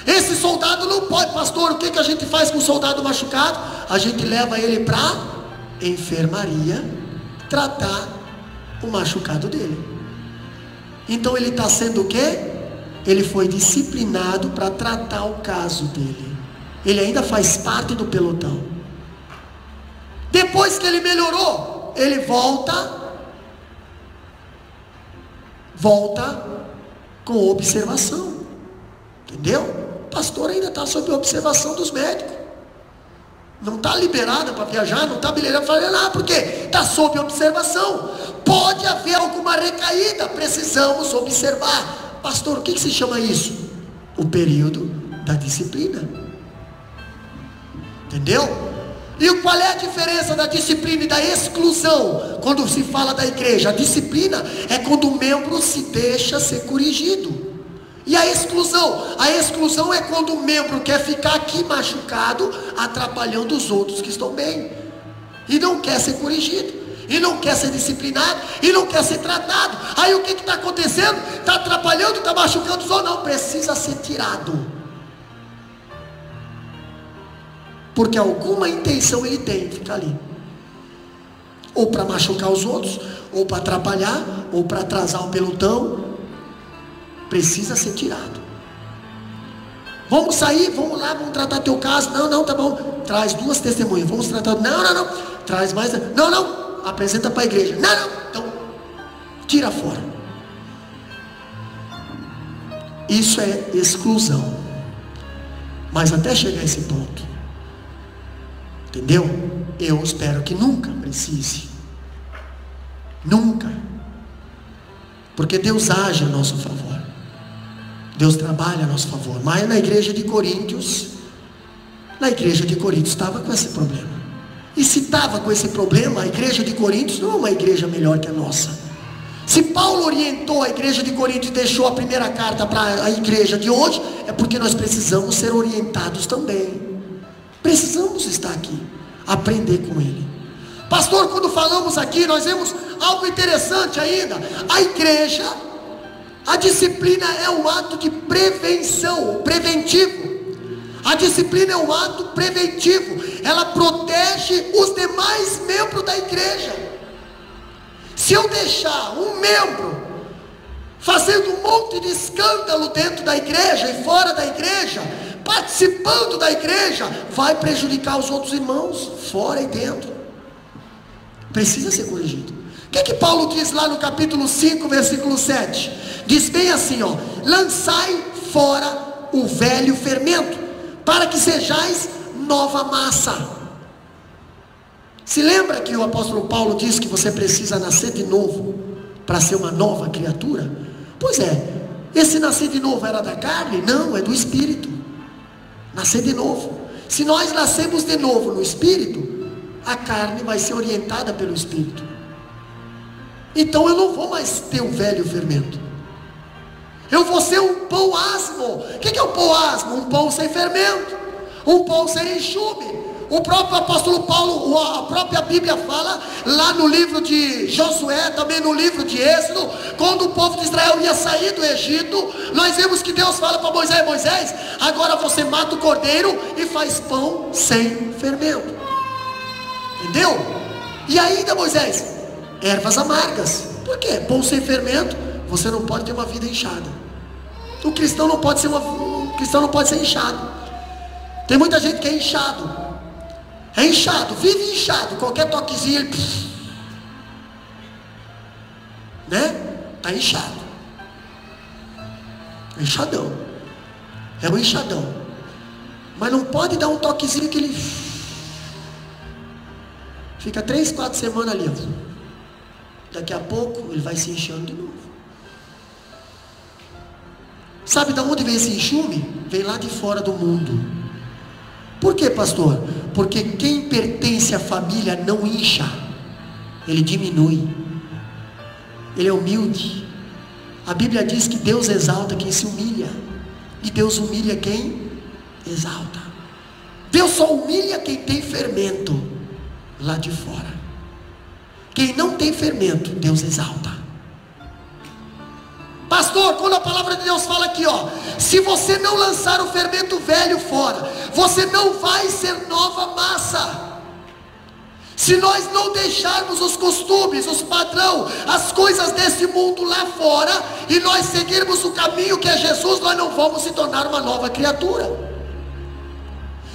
Esse soldado não pode, pastor, o que a gente faz com o soldado machucado? A gente leva ele para a enfermaria, tratar o machucado dele. Então ele está sendo o quê? Ele foi disciplinado para tratar o caso dele. Ele ainda faz parte do pelotão. Depois que ele melhorou, ele volta com observação. Entendeu? O pastor ainda está sob observação dos médicos. Não está liberado para viajar, não está liberado para fazer nada, porque está sob observação. pode haver alguma recaída, precisamos observar. Pastor, o que se chama isso? O período da disciplina. Entendeu? E qual é a diferença da disciplina e da exclusão? Quando se fala da igreja, a disciplina é quando o membro se deixa ser corrigido. E a exclusão? A exclusão é quando o membro quer ficar aqui machucado, atrapalhando os outros que estão bem, e não quer ser corrigido, e não quer ser disciplinado, e não quer ser tratado. Aí o que está acontecendo? Está atrapalhando, está machucando os outros. Não, precisa ser tirado, porque alguma intenção ele tem de ficar ali, ou para machucar os outros, ou para atrapalhar, ou para atrasar o pelotão. Precisa ser tirado. Vamos sair, vamos lá, vamos tratar teu caso. Não, tá bom, traz 2 testemunhas, vamos tratar. Não, traz mais. Não, apresenta para a igreja. Não, então tira fora. Isso é exclusão. Mas até chegar a esse ponto, entendeu? Eu espero que nunca precise. Nunca. Porque Deus age a nosso favor, Deus trabalha a nosso favor. Mas na igreja de Coríntios estava com esse problema. E se estava com esse problema, a igreja de Coríntios não é uma igreja melhor que a nossa. Se Paulo orientou a igreja de Coríntios e deixou a primeira carta para a igreja de hoje, é porque nós precisamos ser orientados também. Precisamos estar aqui, aprender com ele. Pastor, quando falamos aqui, nós vemos algo interessante ainda. A igreja, a disciplina é um ato de prevenção, preventivo. A disciplina é um ato preventivo. Ela protege os demais membros da igreja. Se eu deixar um membro fazendo um monte de escândalo dentro da igreja e fora da igreja, participando da igreja, vai prejudicar os outros irmãos, fora e dentro. Precisa ser corrigido. O que Paulo diz lá no capítulo 5, versículo 7? Diz bem assim, lançai fora o velho fermento, para que sejais nova massa. Se lembra que o apóstolo Paulo diz que você precisa nascer de novo para ser uma nova criatura? Pois é, esse nascer de novo era da carne? Não, é do Espírito. Nascer de novo. Se nós nascemos de novo no Espírito, a carne vai ser orientada pelo Espírito. Então eu não vou mais ter um velho fermento. Eu vou ser um pão asmo. O que é o pão asmo? Um pão sem fermento, um pão sem enxume. O próprio apóstolo Paulo, a própria Bíblia fala, lá no livro de Josué, também no livro de Êxodo, quando o povo de Israel ia sair do Egito, nós vemos que Deus fala para Moisés: Moisés, agora você mata o cordeiro e faz pão sem fermento. Entendeu? E ainda, Moisés, ervas amargas. Por quê? Pão sem fermento, você não pode ter uma vida inchada. O cristão não pode ser inchado. Tem muita gente que é inchado. É inchado, vive inchado. Qualquer toquezinho ele, está inchado. É inchadão. É um inchadão. Mas não pode dar um toquezinho que ele fica 3, 4 semanas ali. Daqui a pouco ele vai se inchando de novo. Sabe de onde vem esse enxume? Vem lá de fora do mundo. Por quê, pastor? Porque quem pertence à família não incha, ele diminui, ele é humilde. A Bíblia diz que Deus exalta quem se humilha, e Deus humilha quem exalta. Deus só humilha quem tem fermento lá de fora. Quem não tem fermento, Deus exalta. Pastor, quando a palavra de Deus fala aqui, se você não lançar o fermento velho fora, você não vai ser nova massa. Se nós não deixarmos os costumes, os padrões, as coisas desse mundo lá fora, e nós seguirmos o caminho que é Jesus, nós não vamos se tornar uma nova criatura.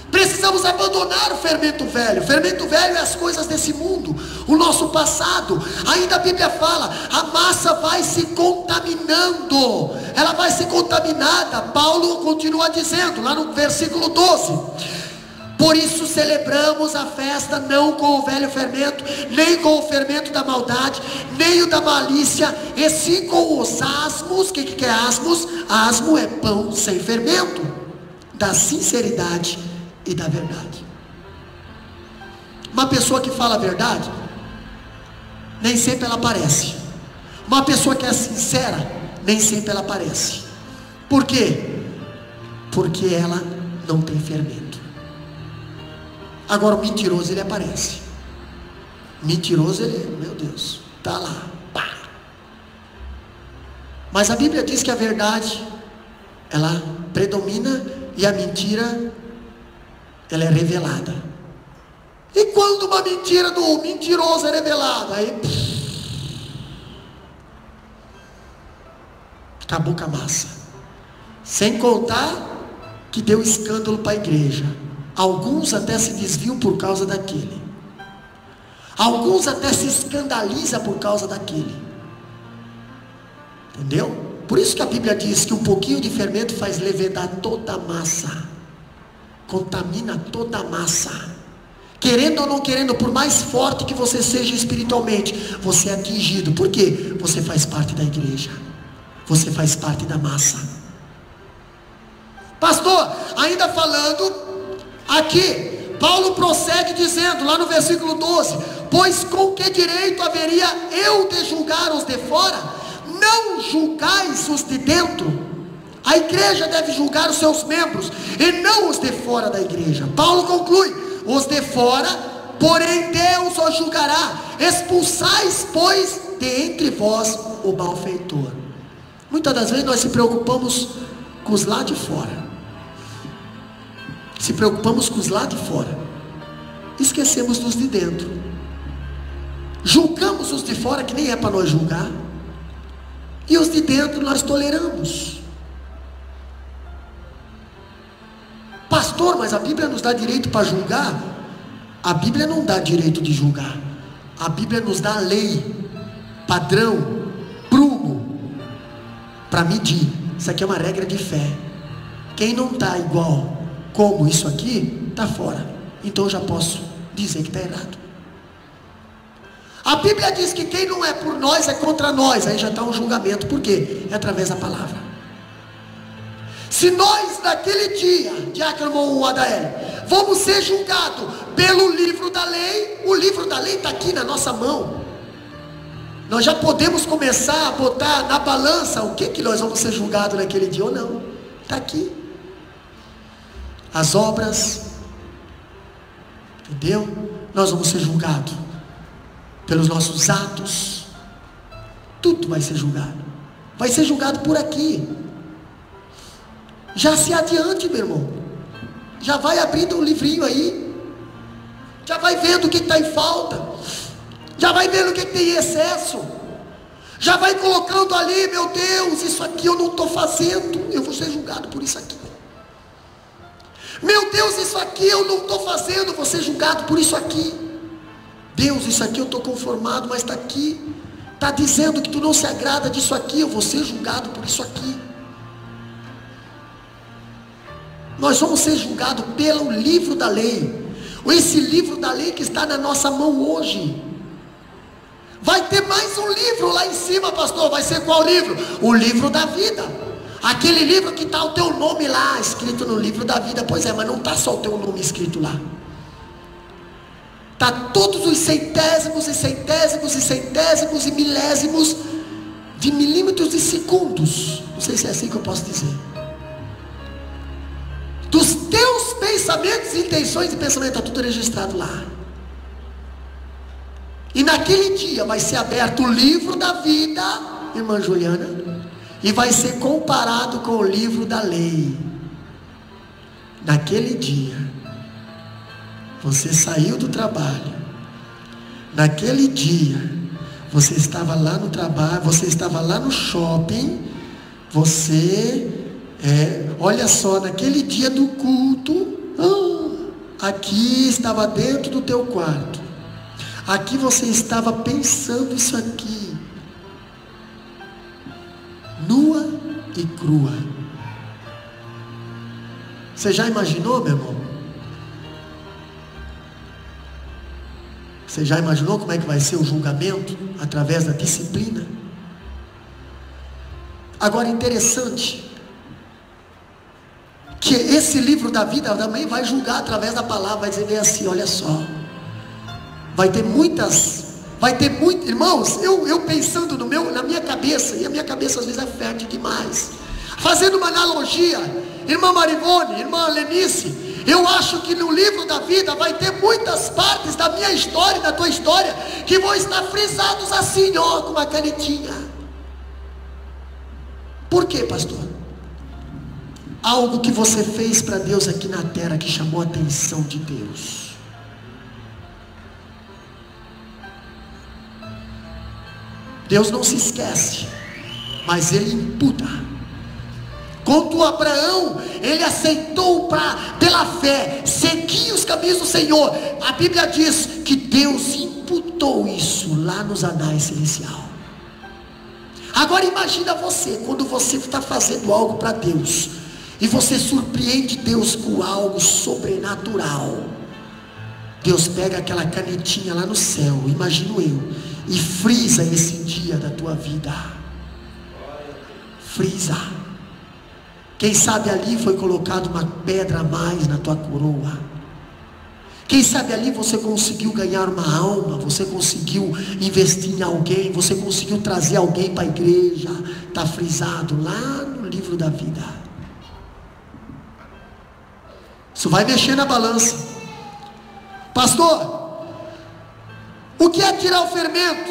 Precisamos abandonar o fermento velho. O fermento velho é as coisas desse mundo, o nosso passado. Ainda a Bíblia fala, a massa vai se contaminando, ela vai ser contaminada. Paulo continua dizendo, lá no versículo 12: Por isso celebramos a festa não com o velho fermento, nem com o fermento da maldade, nem o da malícia, e sim com os asmos. O que é asmos? Asmo é pão sem fermento, da sinceridade e da verdade. Uma pessoa que fala a verdade, nem sempre ela aparece. Uma pessoa que é sincera, nem sempre ela aparece. Por quê? Porque ela não tem fermento. Agora o mentiroso, ele aparece. Mentiroso, ele, meu Deus, está lá, pá. Mas a Bíblia diz que a verdade, ela predomina, e a mentira, ela é revelada. E quando uma mentira do mentiroso é revelada, aí acabou com a massa. Sem contar que deu escândalo para a igreja. Alguns até se desviam por causa daquele. Alguns até se escandalizam por causa daquele. Entendeu? Por isso que a Bíblia diz que um pouquinho de fermento faz levedar toda a massa. Contamina toda a massa. Querendo ou não querendo, por mais forte que você seja espiritualmente, você é atingido. Por quê? Você faz parte da igreja. Você faz parte da massa. Pastor, ainda falando aqui, Paulo prossegue dizendo, lá no versículo 12: pois com que direito haveria eu de julgar os de fora? Não julgais os de dentro. A igreja deve julgar os seus membros, e não os de fora da igreja. Paulo conclui: os de fora, porém Deus os julgará. Expulsais, pois, de entre vós o malfeitor. Muitas das vezes nós se preocupamos com os lá de fora. Se preocupamos com os lá de fora, esquecemos dos de dentro. Julgamos os de fora, que nem é para nós julgar, e os de dentro nós toleramos. Pastor, mas a Bíblia nos dá direito para julgar? A Bíblia não dá direito de julgar. A Bíblia nos dá lei, padrão, prumo, para medir. Isso aqui é uma regra de fé. Quem não está igual como isso aqui, está fora. Então eu já posso dizer que está errado. A Bíblia diz que quem não é por nós é contra nós. Aí já está um julgamento. Por quê? É através da palavra. Se nós naquele dia, Diácono Adael, vamos ser julgados pelo livro da lei, o livro da lei está aqui na nossa mão. Nós já podemos começar a botar na balança o que nós vamos ser julgados naquele dia ou não. Está aqui. As obras, entendeu? Nós vamos ser julgados pelos nossos atos. Tudo vai ser julgado. Vai ser julgado por aqui. Já se adiante, meu irmão. Já vai abrindo um livrinho aí. Já vai vendo o que está em falta. Já vai vendo o que tem em excesso. Já vai colocando ali, meu Deus, isso aqui eu não estou fazendo. Eu vou ser julgado por isso aqui. Meu Deus, isso aqui eu não estou fazendo, vou ser julgado por isso aqui. Deus, isso aqui eu estou conformado, mas está aqui. Está dizendo que tu não se agrada disso aqui, eu vou ser julgado por isso aqui. Nós vamos ser julgados pelo livro da lei. Esse livro da lei que está na nossa mão hoje. Vai ter mais um livro lá em cima, pastor. Vai ser qual livro? O livro da vida. Aquele livro que está o teu nome lá, escrito no livro da vida. Pois é, mas não está só o teu nome escrito lá. Está todos os centésimos e centésimos e centésimos e milésimos de milímetros de segundos. Não sei se é assim que eu posso dizer. Dos teus pensamentos, intenções e pensamentos, está tudo registrado lá. E naquele dia vai ser aberto o livro da vida, irmã Juliana, e vai ser comparado com o livro da lei. Naquele dia, você saiu do trabalho. Naquele dia, você estava lá no trabalho, você estava lá no shopping, olha só, naquele dia do culto, aqui estava dentro do teu quarto. Aqui você estava pensando isso aqui, nua e crua. Você já imaginou, meu irmão? Você já imaginou como é que vai ser o julgamento? Através da disciplina. Agora, interessante que esse livro da vida também vai julgar através da palavra, vai dizer bem assim, olha só, vai ter muitas, irmãos, eu pensando na minha cabeça, e a minha cabeça às vezes é fértil demais, fazendo uma analogia, irmã Marivone, irmã Lenice, eu acho que no livro da vida vai ter muitas partes da minha história e da tua história, que vão estar frisados assim, ó, com uma canetinha. Por quê, pastor? Algo que você fez para Deus aqui na terra, que chamou a atenção de Deus. Deus não se esquece, mas Ele imputa. Quanto a Abraão, ele aceitou pela fé, seguir os caminhos do Senhor. A Bíblia diz que Deus imputou isso lá nos anais celestiais. Agora imagina você, quando você está fazendo algo para Deus, e você surpreende Deus com algo sobrenatural. Deus pega aquela canetinha lá no céu, imagino eu, e frisa esse dia da tua vida. Frisa. Quem sabe ali foi colocado uma pedra a mais na tua coroa. Quem sabe ali você conseguiu ganhar uma alma, você conseguiu investir em alguém, você conseguiu trazer alguém para a igreja. Está frisado lá no livro da vida. Isso vai mexer na balança. Pastor, o que é tirar o fermento?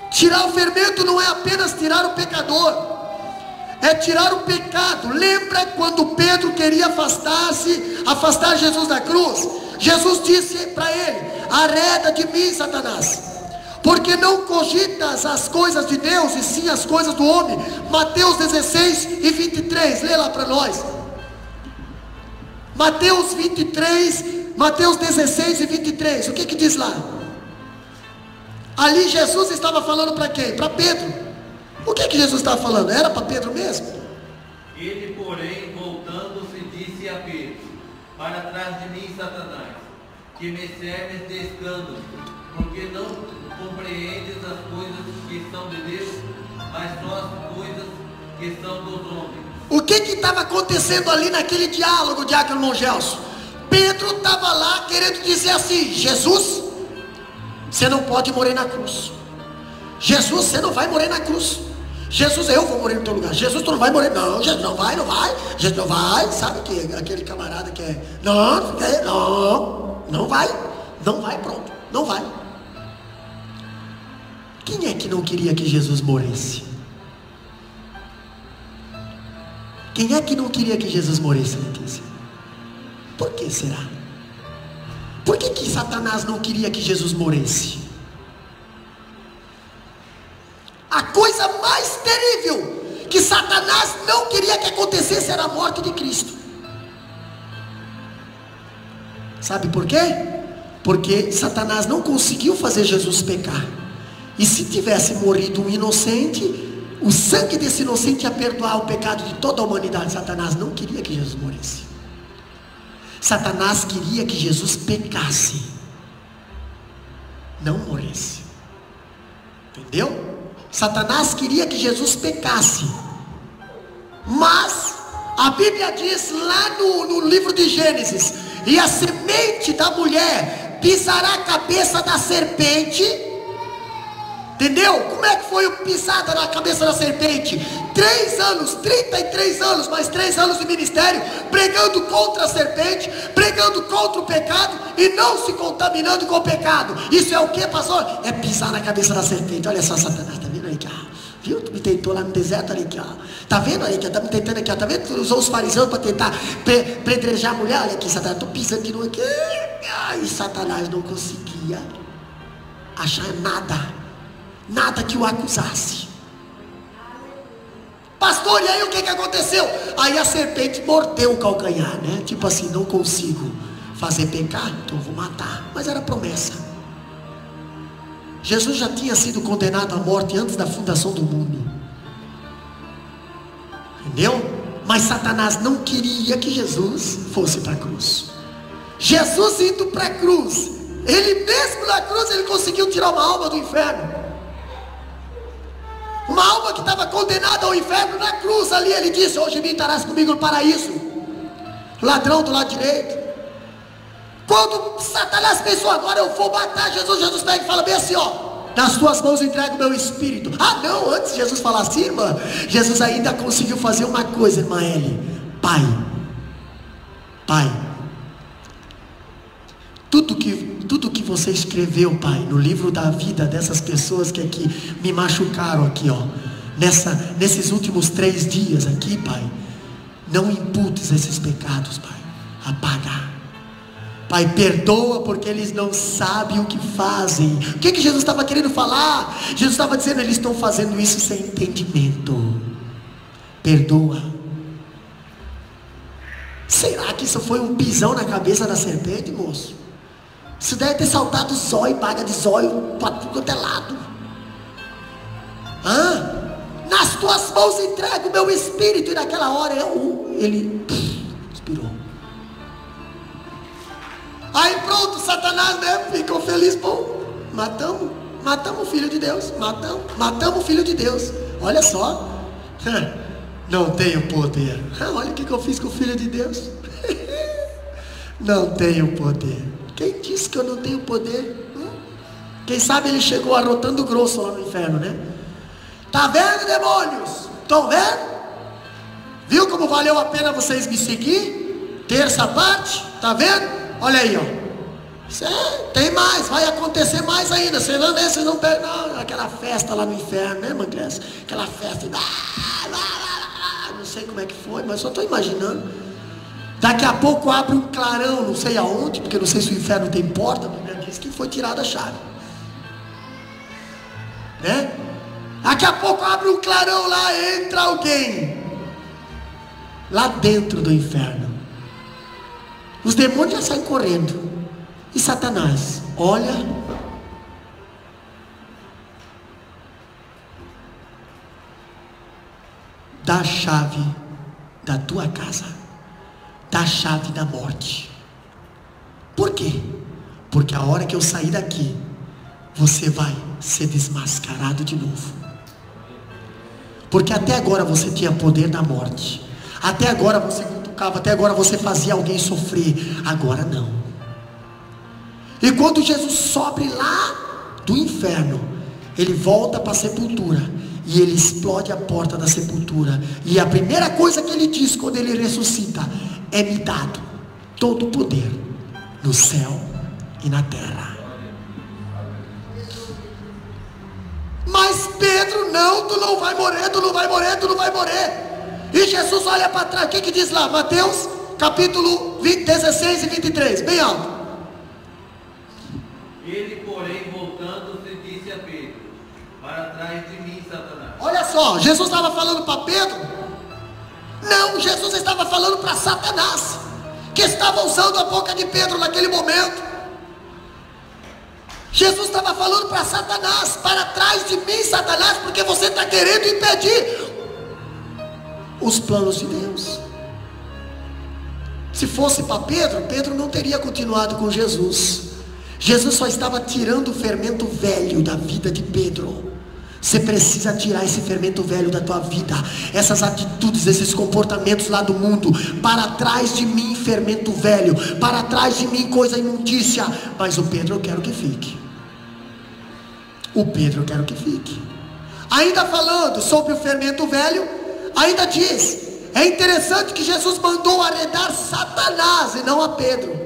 Tirar o fermento não é apenas tirar o pecador, é tirar o pecado. Lembra quando Pedro queria afastar Jesus da cruz? Jesus disse para ele: arreda de mim, Satanás, porque não cogitas as coisas de Deus, e sim as coisas do homem. Mateus 16 e 23, lê lá para nós. Mateus 16 e 23, o que diz lá? Ali Jesus estava falando para quem? Para Pedro. O que Jesus estava falando? Era para Pedro mesmo? Ele, porém, voltando-se, disse a Pedro: para trás de mim, Satanás, que me serves de escândalo, porque não compreendes as coisas que são de Deus, mas só as coisas que são dos homens. O que estava acontecendo ali naquele diálogo, diácono Mongelson? Pedro estava lá querendo dizer assim: Jesus, você não pode morrer na cruz. Jesus, você não vai morrer na cruz. Jesus, eu vou morrer no teu lugar. Jesus, tu não vai morrer. Não, Jesus, não vai. Jesus, não vai. Sabe que aquele camarada que é, não vai, pronto, não vai. Quem é que não queria que Jesus morresse? Quem é que não queria que Jesus morresse, Letícia? Por que será? Por que Satanás não queria que Jesus morresse? A coisa mais terrível que Satanás não queria que acontecesse era a morte de Cristo. Sabe por quê? Porque Satanás não conseguiu fazer Jesus pecar. E se tivesse morrido um inocente, o sangue desse inocente ia perdoar o pecado de toda a humanidade. Satanás não queria que Jesus morresse. Satanás queria que Jesus pecasse, não morresse. Entendeu? Satanás queria que Jesus pecasse. Mas a Bíblia diz lá no livro de Gênesis: e a semente da mulher pisará a cabeça da serpente. Entendeu? Como é que foi o pisada na cabeça da serpente? 3 anos, 33 anos, mais 3 anos de ministério, pregando contra a serpente, pregando contra o pecado e não se contaminando com o pecado. Isso é o que, pastor? É pisar na cabeça da serpente. Olha só, Satanás, tá vendo aí que, viu? Tu me tentou lá no deserto, ali que, tá vendo aí que tá me tentando aqui, tá vendo? Tu usou os fariseus para tentar pedrejar a mulher. Olha aqui, Satanás, tô pisando de novo aqui. Ai, Satanás não conseguia achar nada que o acusasse. Pastor, e aí o que aconteceu? Aí a serpente mordeu o calcanhar, né? Tipo assim, não consigo fazer pecar, então vou matar. Mas era promessa. Jesus já tinha sido condenado à morte antes da fundação do mundo. Entendeu? Mas Satanás não queria que Jesus fosse para a cruz. Jesus indo para a cruz Ele mesmo na cruz, ele conseguiu tirar uma alma do inferno. Uma alma que estava condenada ao inferno. Na cruz ali ele disse: hoje me estarás comigo no paraíso. Ladrão do lado direito. Quando Satanás pensou, agora eu vou matar Jesus, Jesus pega e fala bem assim, ó: nas tuas mãos eu entrego o meu espírito. Ah não, antes de Jesus falar assim, irmã, Jesus ainda conseguiu fazer uma coisa, irmã Eli. Pai, tudo que você escreveu, Pai, no livro da vida dessas pessoas que aqui me machucaram aqui, ó, nesses últimos 3 dias aqui, Pai, não imputes esses pecados, Pai. Apaga. Pai, perdoa porque eles não sabem o que fazem. O que Jesus estava querendo falar? Jesus estava dizendo: eles estão fazendo isso sem entendimento. Perdoa. Será que isso foi um pisão na cabeça da serpente, moço? Isso deve ter saltado zóio, baga de zóio para tudo quanto é lado. Nas tuas mãos entrego o meu espírito. E naquela hora ele expirou. Aí pronto, Satanás, né, ficou feliz. Bom, matamos o Filho de Deus. Matamos o Filho de Deus. Olha só. Não tenho poder. Olha o que eu fiz com o Filho de Deus. Não tenho poder. Quem disse que eu não tenho poder? Quem sabe ele chegou arrotando grosso lá no inferno, né? Tá vendo, demônios? Estão vendo? Viu como valeu a pena vocês me seguir? Terça parte, tá vendo? Olha aí, ó. Tem mais, vai acontecer mais ainda. Vocês não vê, vocês não perdem. Não, aquela festa lá no inferno, né, Manglés? Aquela festa. Não sei como é que foi, mas só estou imaginando. Daqui a pouco abre um clarão, não sei aonde, porque não sei se o inferno tem porta. A Bíblia diz que foi tirada a chave, né? Daqui a pouco abre um clarão lá, entra alguém lá dentro do inferno. Os demônios já saem correndo. E Satanás olha, dá a chave da tua casa, dá a chave da morte. Por quê? Porque a hora que eu sair daqui, você vai ser desmascarado de novo. Porque até agora você tinha poder na morte. Até agora você cutucava, até agora você fazia alguém sofrer. Agora não. E quando Jesus sobe lá do inferno, ele volta para a sepultura. E ele explode a porta da sepultura. E a primeira coisa que ele diz quando ele ressuscita: é-me dado todo o poder no céu e na terra. Mas Pedro, não, tu não vai morrer, tu não vai morrer, tu não vai morrer. E Jesus olha para trás. O que diz lá? Mateus capítulo 16 e 23, bem alto. Ele, porém, voltando-se, disse a Pedro: para trás de mim, Satanás. Olha só, Jesus estava falando para Pedro? Não, Jesus estava falando para Satanás, que estava usando a boca de Pedro naquele momento. Jesus estava falando para Satanás: para trás de mim, Satanás, porque você está querendo impedir os planos de Deus. Se fosse para Pedro, Pedro não teria continuado com Jesus. Jesus só estava tirando o fermento velho da vida de Pedro. Você precisa tirar esse fermento velho da tua vida, essas atitudes, esses comportamentos lá do mundo. Para trás de mim, fermento velho. Para trás de mim, coisa imundícia. Mas o Pedro eu quero que fique. O Pedro eu quero que fique. Ainda falando sobre o fermento velho, ainda diz: é interessante que Jesus mandou arredar Satanás e não a Pedro.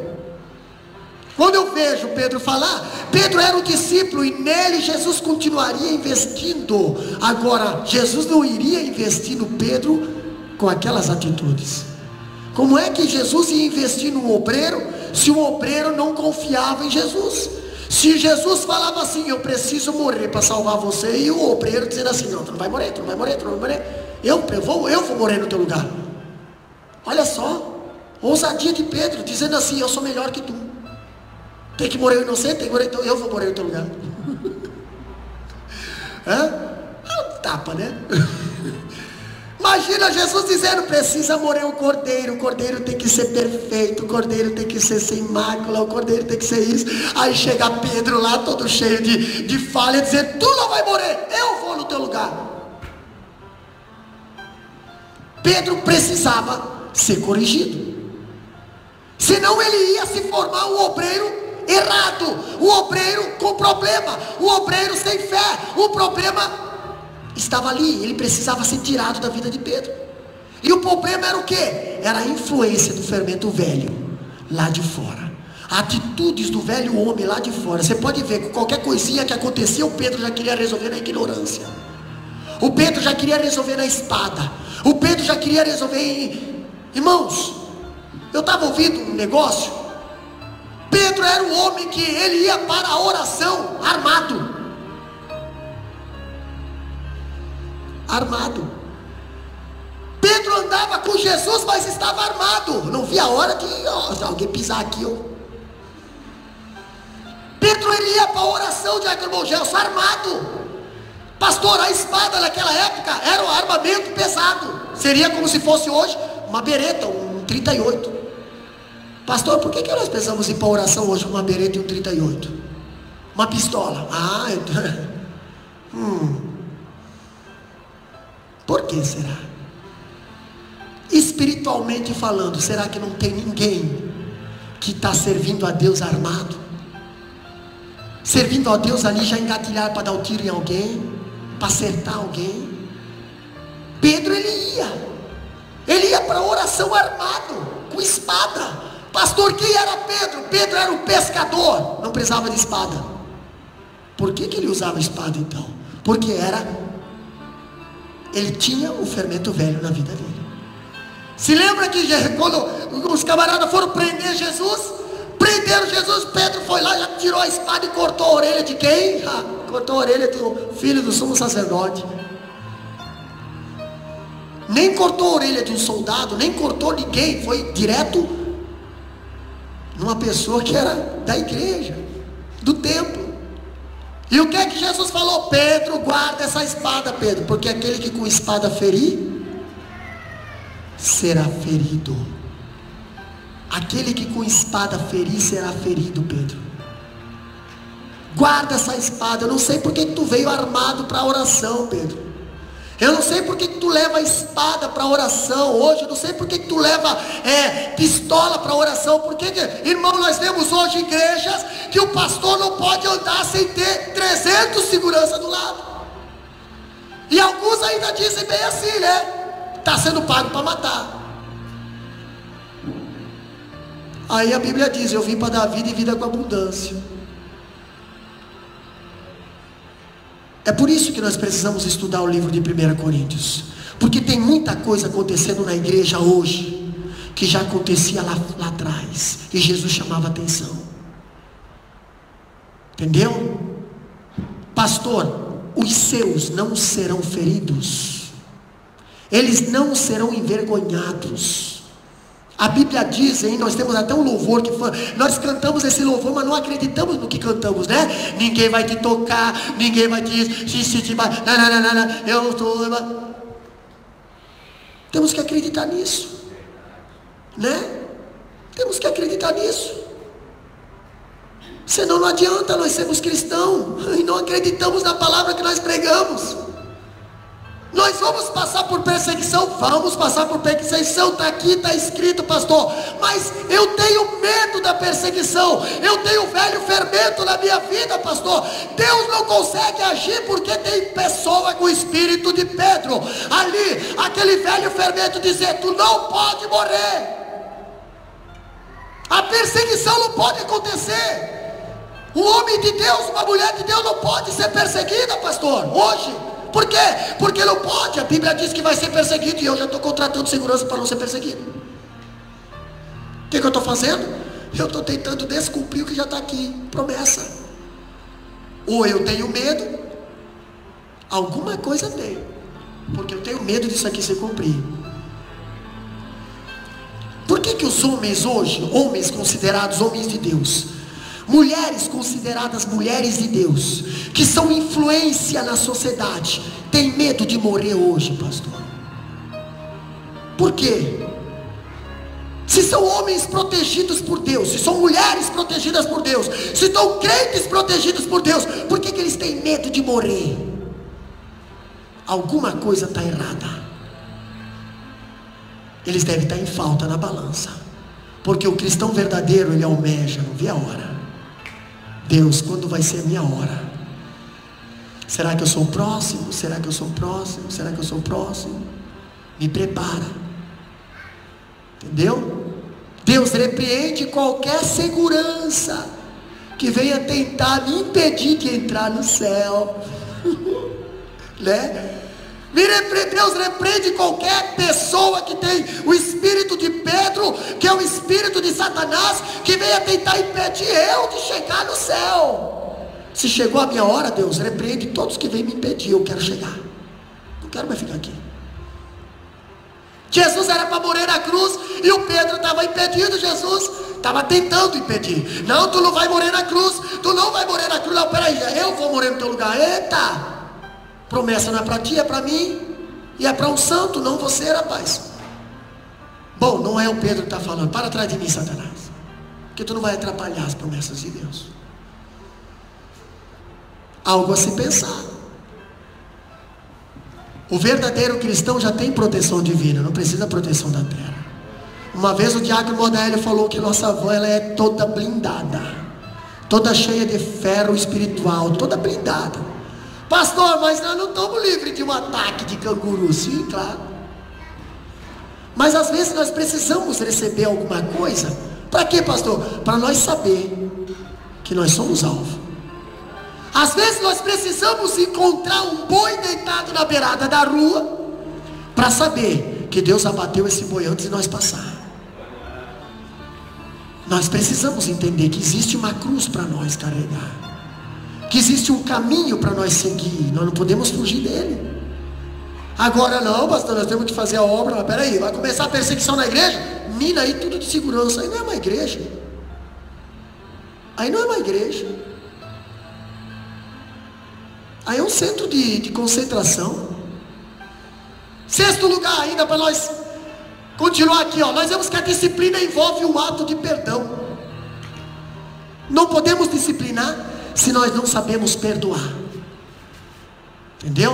Quando eu vejo Pedro falar, Pedro era um discípulo e nele Jesus continuaria investindo. Agora, Jesus não iria investir no Pedro com aquelas atitudes. Como é que Jesus ia investir no obreiro se o obreiro não confiava em Jesus? Se Jesus falava assim: eu preciso morrer para salvar você, e o obreiro dizendo assim: não, tu não vai morrer, tu não vai morrer, tu não vai morrer. Eu vou morrer no teu lugar. Olha só, ousadia de Pedro, dizendo assim: eu sou melhor que tu. Tem que morrer o inocente, tem que morrer, então eu vou morrer no teu lugar. É um tapa, né? imagina Jesus dizendo: precisa morrer o cordeiro tem que ser perfeito, o cordeiro tem que ser sem mácula, o cordeiro tem que ser isso. Aí chega Pedro lá todo cheio de falha, dizendo: tu não vai morrer, eu vou no teu lugar. Pedro precisava ser corrigido, senão ele ia se formar um obreiro errado, um obreiro com problema, um obreiro sem fé. O problema estava ali, ele precisava ser tirado da vida de Pedro. E o problema era o quê? Era a influência do fermento velho lá de fora, atitudes do velho homem lá de fora. Você pode ver que qualquer coisinha que acontecia, o Pedro já queria resolver na ignorância, o Pedro já queria resolver na espada, o Pedro já queria resolver Irmãos, eu estava ouvindo um negócio. Pedro era o homem que ele ia para a oração armado. Pedro andava com Jesus, mas estava armado. Não via a hora que se alguém pisar aqui. Pedro, ele ia para a oração de Arcangelo armado. Pastor, a espada naquela época era um armamento pesado. Seria como se fosse hoje uma bereta, um 38. Pastor, por que nós precisamos ir para a oração hoje com uma bereta e um 38? Uma pistola. Por que será? Espiritualmente falando, será que não tem ninguém que está servindo a Deus armado? Servindo a Deus ali, já engatilhar para dar um tiro em alguém, para acertar alguém? Pedro, ele ia para a oração armado, com espada. Pastor, quem era Pedro? Pedro era um pescador, não precisava de espada. Por que ele usava espada então? Porque ele tinha o fermento velho na vida dele. Se lembra que quando os camaradas foram prender Jesus, prenderam Jesus, Pedro foi lá, já tirou a espada e cortou a orelha de quem? Cortou a orelha do filho do sumo sacerdote. Nem cortou a orelha de um soldado, nem cortou ninguém, foi direto numa pessoa que era da igreja, do templo. E o que é que Jesus falou? Pedro, guarda essa espada, Pedro, porque aquele que com espada ferir, será ferido. Aquele que com espada ferir, será ferido, Pedro. Guarda essa espada. Eu não sei porque tu veio armado para a oração, Pedro. Eu não sei porque tu leva a espada para a oração hoje. Eu não sei porque tu leva pistola para a oração. Porque, irmão, nós vemos hoje igrejas que o pastor não pode andar sem ter 300 segurança do lado. E alguns ainda dizem bem assim, né? Está sendo pago para matar. Aí a Bíblia diz: eu vim para dar vida e vida com abundância. É por isso que nós precisamos estudar o livro de 1 Coríntios, porque tem muita coisa acontecendo na igreja hoje que já acontecia lá atrás, e Jesus chamava atenção. Entendeu? Pastor, os seus não serão feridos, eles não serão envergonhados. A Bíblia diz, hein, nós temos até um louvor que nós cantamos esse louvor, mas não acreditamos no que cantamos, né? Ninguém vai te tocar, ninguém vai te eu estou. Temos que acreditar nisso, né? Temos que acreditar nisso. Senão não adianta nós sermos cristãos e não acreditamos na palavra que nós pregamos. Nós vamos passar por perseguição, vamos passar por perseguição, está aqui, está escrito, pastor. Mas eu tenho medo da perseguição, eu tenho velho fermento na minha vida, pastor. Deus não consegue agir porque tem pessoa com o espírito de Pedro ali, aquele velho fermento dizer: tu não pode morrer. A perseguição não pode acontecer. Um homem de Deus, uma mulher de Deus não pode ser perseguida, pastor, hoje. Por quê? Porque não pode. A Bíblia diz que vai ser perseguido, e eu já estou contratando segurança para não ser perseguido. O que eu estou fazendo? Eu estou tentando descumprir o que já está aqui, promessa. Ou eu tenho medo, alguma coisa tem, porque eu tenho medo disso aqui se cumprir. Por que os homens hoje, homens considerados homens de Deus, mulheres consideradas mulheres de Deus, que são influência na sociedade, tem medo de morrer hoje, pastor? Por quê? Se são homens protegidos por Deus, se são mulheres protegidas por Deus, se estão crentes protegidos por Deus, por que eles têm medo de morrer? Alguma coisa está errada. Eles devem estar em falta na balança, porque o cristão verdadeiro, ele almeja, não vê a hora. Deus, quando vai ser a minha hora? Será que eu sou o próximo? Será que eu sou o próximo? Será que eu sou o próximo? Me prepara. Entendeu? Deus repreende qualquer segurança que venha tentar me impedir de entrar no céu. Né? Deus repreende qualquer pessoa que tem o espírito de Pedro, que é o espírito de Satanás, que venha tentar impedir eu de chegar no céu. Se chegou a minha hora, Deus repreende todos que vêm me impedir. Eu quero chegar, não quero mais ficar aqui. Jesus era para morrer na cruz e o Pedro estava impedindo. Jesus estava tentando impedir. Não, tu não vai morrer na cruz, tu não vai morrer na cruz. Não, peraí, eu vou morrer no teu lugar. Eita, promessa não é para ti, é para mim, e é para um santo, não você, rapaz. Bom, não é o Pedro que está falando. Para trás de mim, Satanás, porque tu não vai atrapalhar as promessas de Deus. Algo a se pensar. O verdadeiro cristão já tem proteção divina, não precisa proteção da terra. Uma vez o diácono Modaélio falou que nossa avó, ela é toda blindada, toda cheia de ferro espiritual, toda blindada. Pastor, mas nós não estamos livres de um ataque de canguru. Sim, claro. Mas às vezes nós precisamos receber alguma coisa. Para quê, pastor? Para nós saber que nós somos alvo. Às vezes nós precisamos encontrar um boi deitado na beirada da rua, para saber que Deus abateu esse boi antes de nós passar. Nós precisamos entender que existe uma cruz para nós carregar, que existe um caminho para nós seguir. Nós não podemos fugir dele. Agora não, pastor, nós temos que fazer a obra. Mas peraí, vai começar a perseguição na igreja? Mina aí tudo de segurança. Aí não é uma igreja. Aí não é uma igreja. Aí é um centro de concentração. Sexto lugar ainda, para nós continuar aqui, ó. Nós vemos que a disciplina envolve um ato de perdão. Não podemos disciplinar se nós não sabemos perdoar. Entendeu?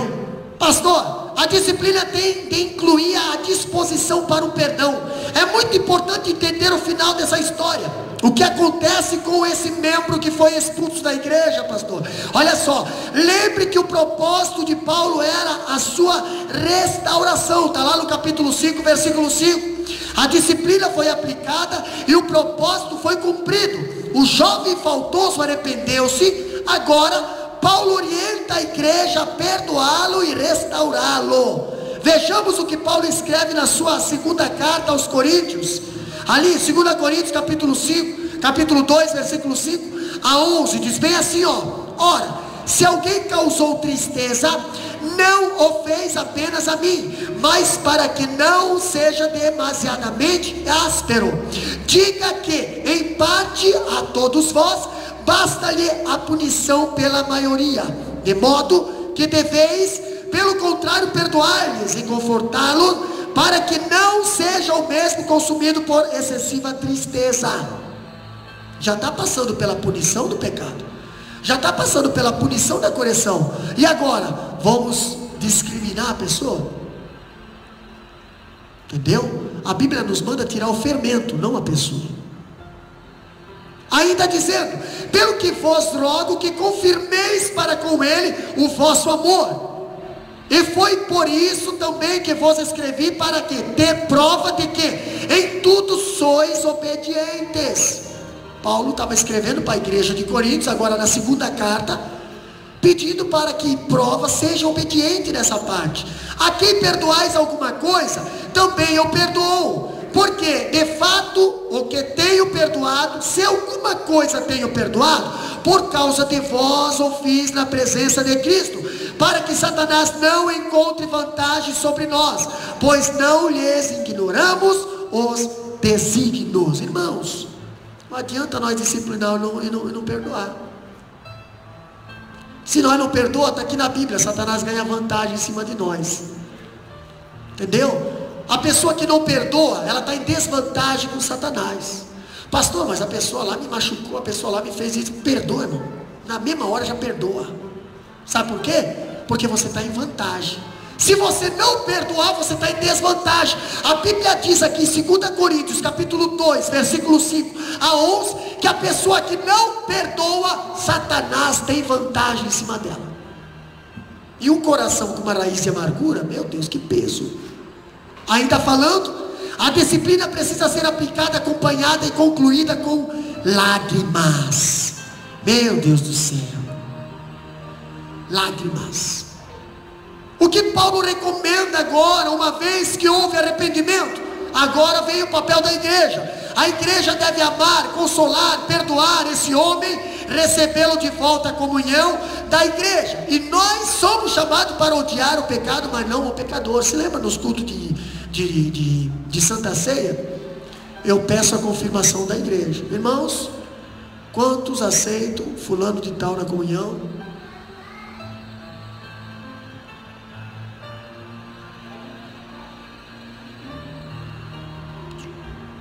Pastor, a disciplina tem de incluir a disposição para o perdão. É muito importante entender o final dessa história. O que acontece com esse membro que foi expulso da igreja, pastor? Olha só, lembre que o propósito de Paulo era a sua restauração. Está lá no capítulo 5, versículo 5. A disciplina foi aplicada e o propósito foi cumprido. O jovem faltoso arrependeu-se. Agora Paulo orienta a igreja a perdoá-lo e restaurá-lo. Vejamos o que Paulo escreve na sua segunda carta aos Coríntios. Ali, 2 Coríntios capítulo 5, capítulo 2, versículo 5 a 11, diz bem assim, ó: ora, se alguém causou tristeza, não o fez apenas a mim, mas para que não seja demasiadamente áspero, diga que, em parte a todos vós, basta-lhe a punição pela maioria, de modo que deveis, pelo contrário, perdoar-lhes e confortá-los, para que não seja o mesmo consumido por excessiva tristeza. Já está passando pela punição do pecado, já está passando pela punição da correção, e agora vamos discriminar a pessoa? Entendeu? A Bíblia nos manda tirar o fermento, não a pessoa. Ainda dizendo: pelo que vos rogo que confirmeis para com ele o vosso amor. E foi por isso também que vos escrevi, para que dê prova de que em tudo sois obedientes. Paulo estava escrevendo para a igreja de Coríntios, agora na segunda carta, pedindo para que em prova seja obediente nessa parte. A quem perdoais alguma coisa, também eu perdoo. Porque de fato o que tenho perdoado, se alguma coisa tenho perdoado, por causa de vós o fiz na presença de Cristo, para que Satanás não encontre vantagem sobre nós, pois não lhes ignoramos os desígnios. Irmãos, não adianta nós disciplinar e não perdoar. Se nós não perdoamos, está aqui na Bíblia, Satanás ganha vantagem em cima de nós. Entendeu? a pessoa que não perdoa, ela está em desvantagem com Satanás. Pastor, mas a pessoa lá me machucou, a pessoa lá me fez isso. Perdoa, irmão. Na mesma hora já perdoa. Sabe por quê? Porque você está em vantagem. Se você não perdoar, você está em desvantagem. A Bíblia diz aqui em 2 Coríntios capítulo 2, versículo 5 a 11, que a pessoa que não perdoa, Satanás tem vantagem em cima dela. E um coração com uma raiz de amargura, meu Deus, que peso. Ainda falando, a disciplina precisa ser aplicada, acompanhada e concluída com lágrimas. Meu Deus do céu, lágrimas. O que Paulo recomenda agora, uma vez que houve arrependimento, agora vem o papel da igreja. A igreja deve amar, consolar, perdoar esse homem, recebê-lo de volta à comunhão da igreja. E nós somos chamados para odiar o pecado, mas não o pecador. Se lembra nos cultos de Santa Ceia? Eu peço a confirmação da igreja. Irmãos, quantos aceitam fulano de tal na comunhão?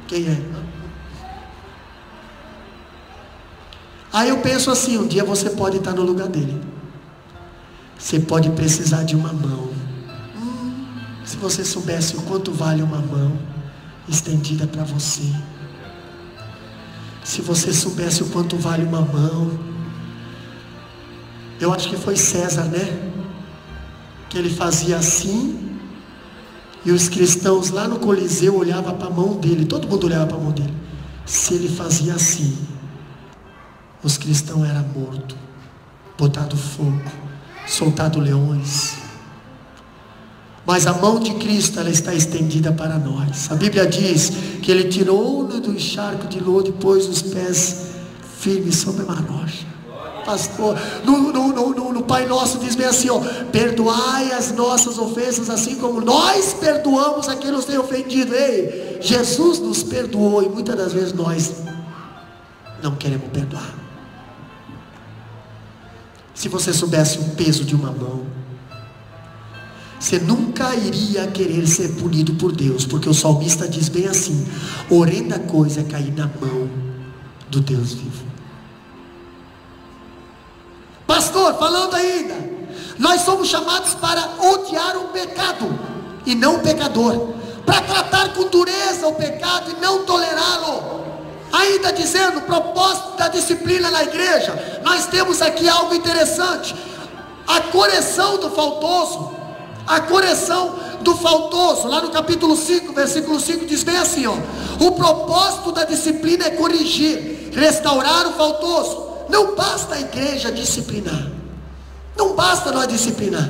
Quem é? Aí eu penso assim, um dia você pode estar no lugar dele. Você pode precisar de uma mão. Se você soubesse o quanto vale uma mão estendida para você. Se você soubesse o quanto vale uma mão. Eu acho que foi César, né? Que ele fazia assim. E os cristãos lá no Coliseu olhavam para a mão dele. Todo mundo olhava para a mão dele. Se ele fazia assim, os cristãos eram mortos, botado fogo, soltado leões. Mas a mão de Cristo, ela está estendida para nós. A Bíblia diz que ele tirou-nos do encharco de lodo e pôs os pés firmes sobre uma rocha. Pastor, no Pai Nosso diz bem assim, ó: perdoai as nossas ofensas, assim como nós perdoamos a quem nos tem ofendido. Ei, Jesus nos perdoou e muitas das vezes nós não queremos perdoar. Se você soubesse o peso de uma mão, você nunca iria querer ser punido por Deus, porque o salmista diz bem assim: horrenda coisa é cair na mão do Deus vivo. Pastor, falando ainda, nós somos chamados para odiar o pecado e não o pecador, para tratar com dureza o pecado e não tolerá-lo. Ainda dizendo, propósito da disciplina na igreja, nós temos aqui algo interessante: a correção do faltoso. A correção do faltoso, lá no capítulo 5, versículo 5, diz bem assim, ó: o propósito da disciplina é corrigir, restaurar o faltoso. Não basta a igreja disciplinar, não basta nós disciplinar.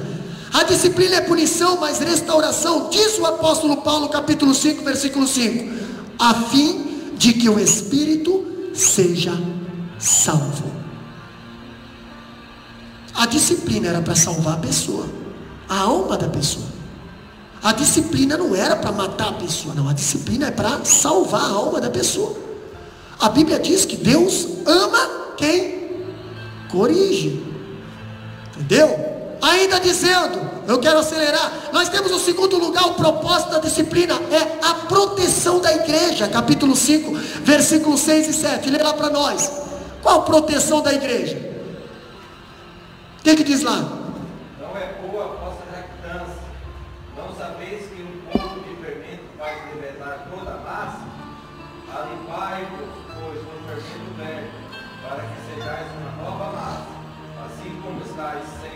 A disciplina é punição, mas restauração, diz o apóstolo Paulo, capítulo 5, versículo 5, a fim de que o espírito seja salvo. A disciplina era para salvar a pessoa, a alma da pessoa. A disciplina não era para matar a pessoa, não. A disciplina é para salvar a alma da pessoa. A Bíblia diz que Deus ama quem corrige. Entendeu? Ainda dizendo, eu quero acelerar, nós temos o segundo lugar, o propósito da disciplina é a proteção da igreja. Capítulo 5, versículos 6 e 7. Lê lá para nós. Qual a proteção da igreja? O que diz lá? Não é boa a vossa jactância. Não sabeis que um pouco de fermento faz levedar toda a massa? Alimpai-vos, pois, no fermento velho, para que sejais uma nova massa, assim como estáis sem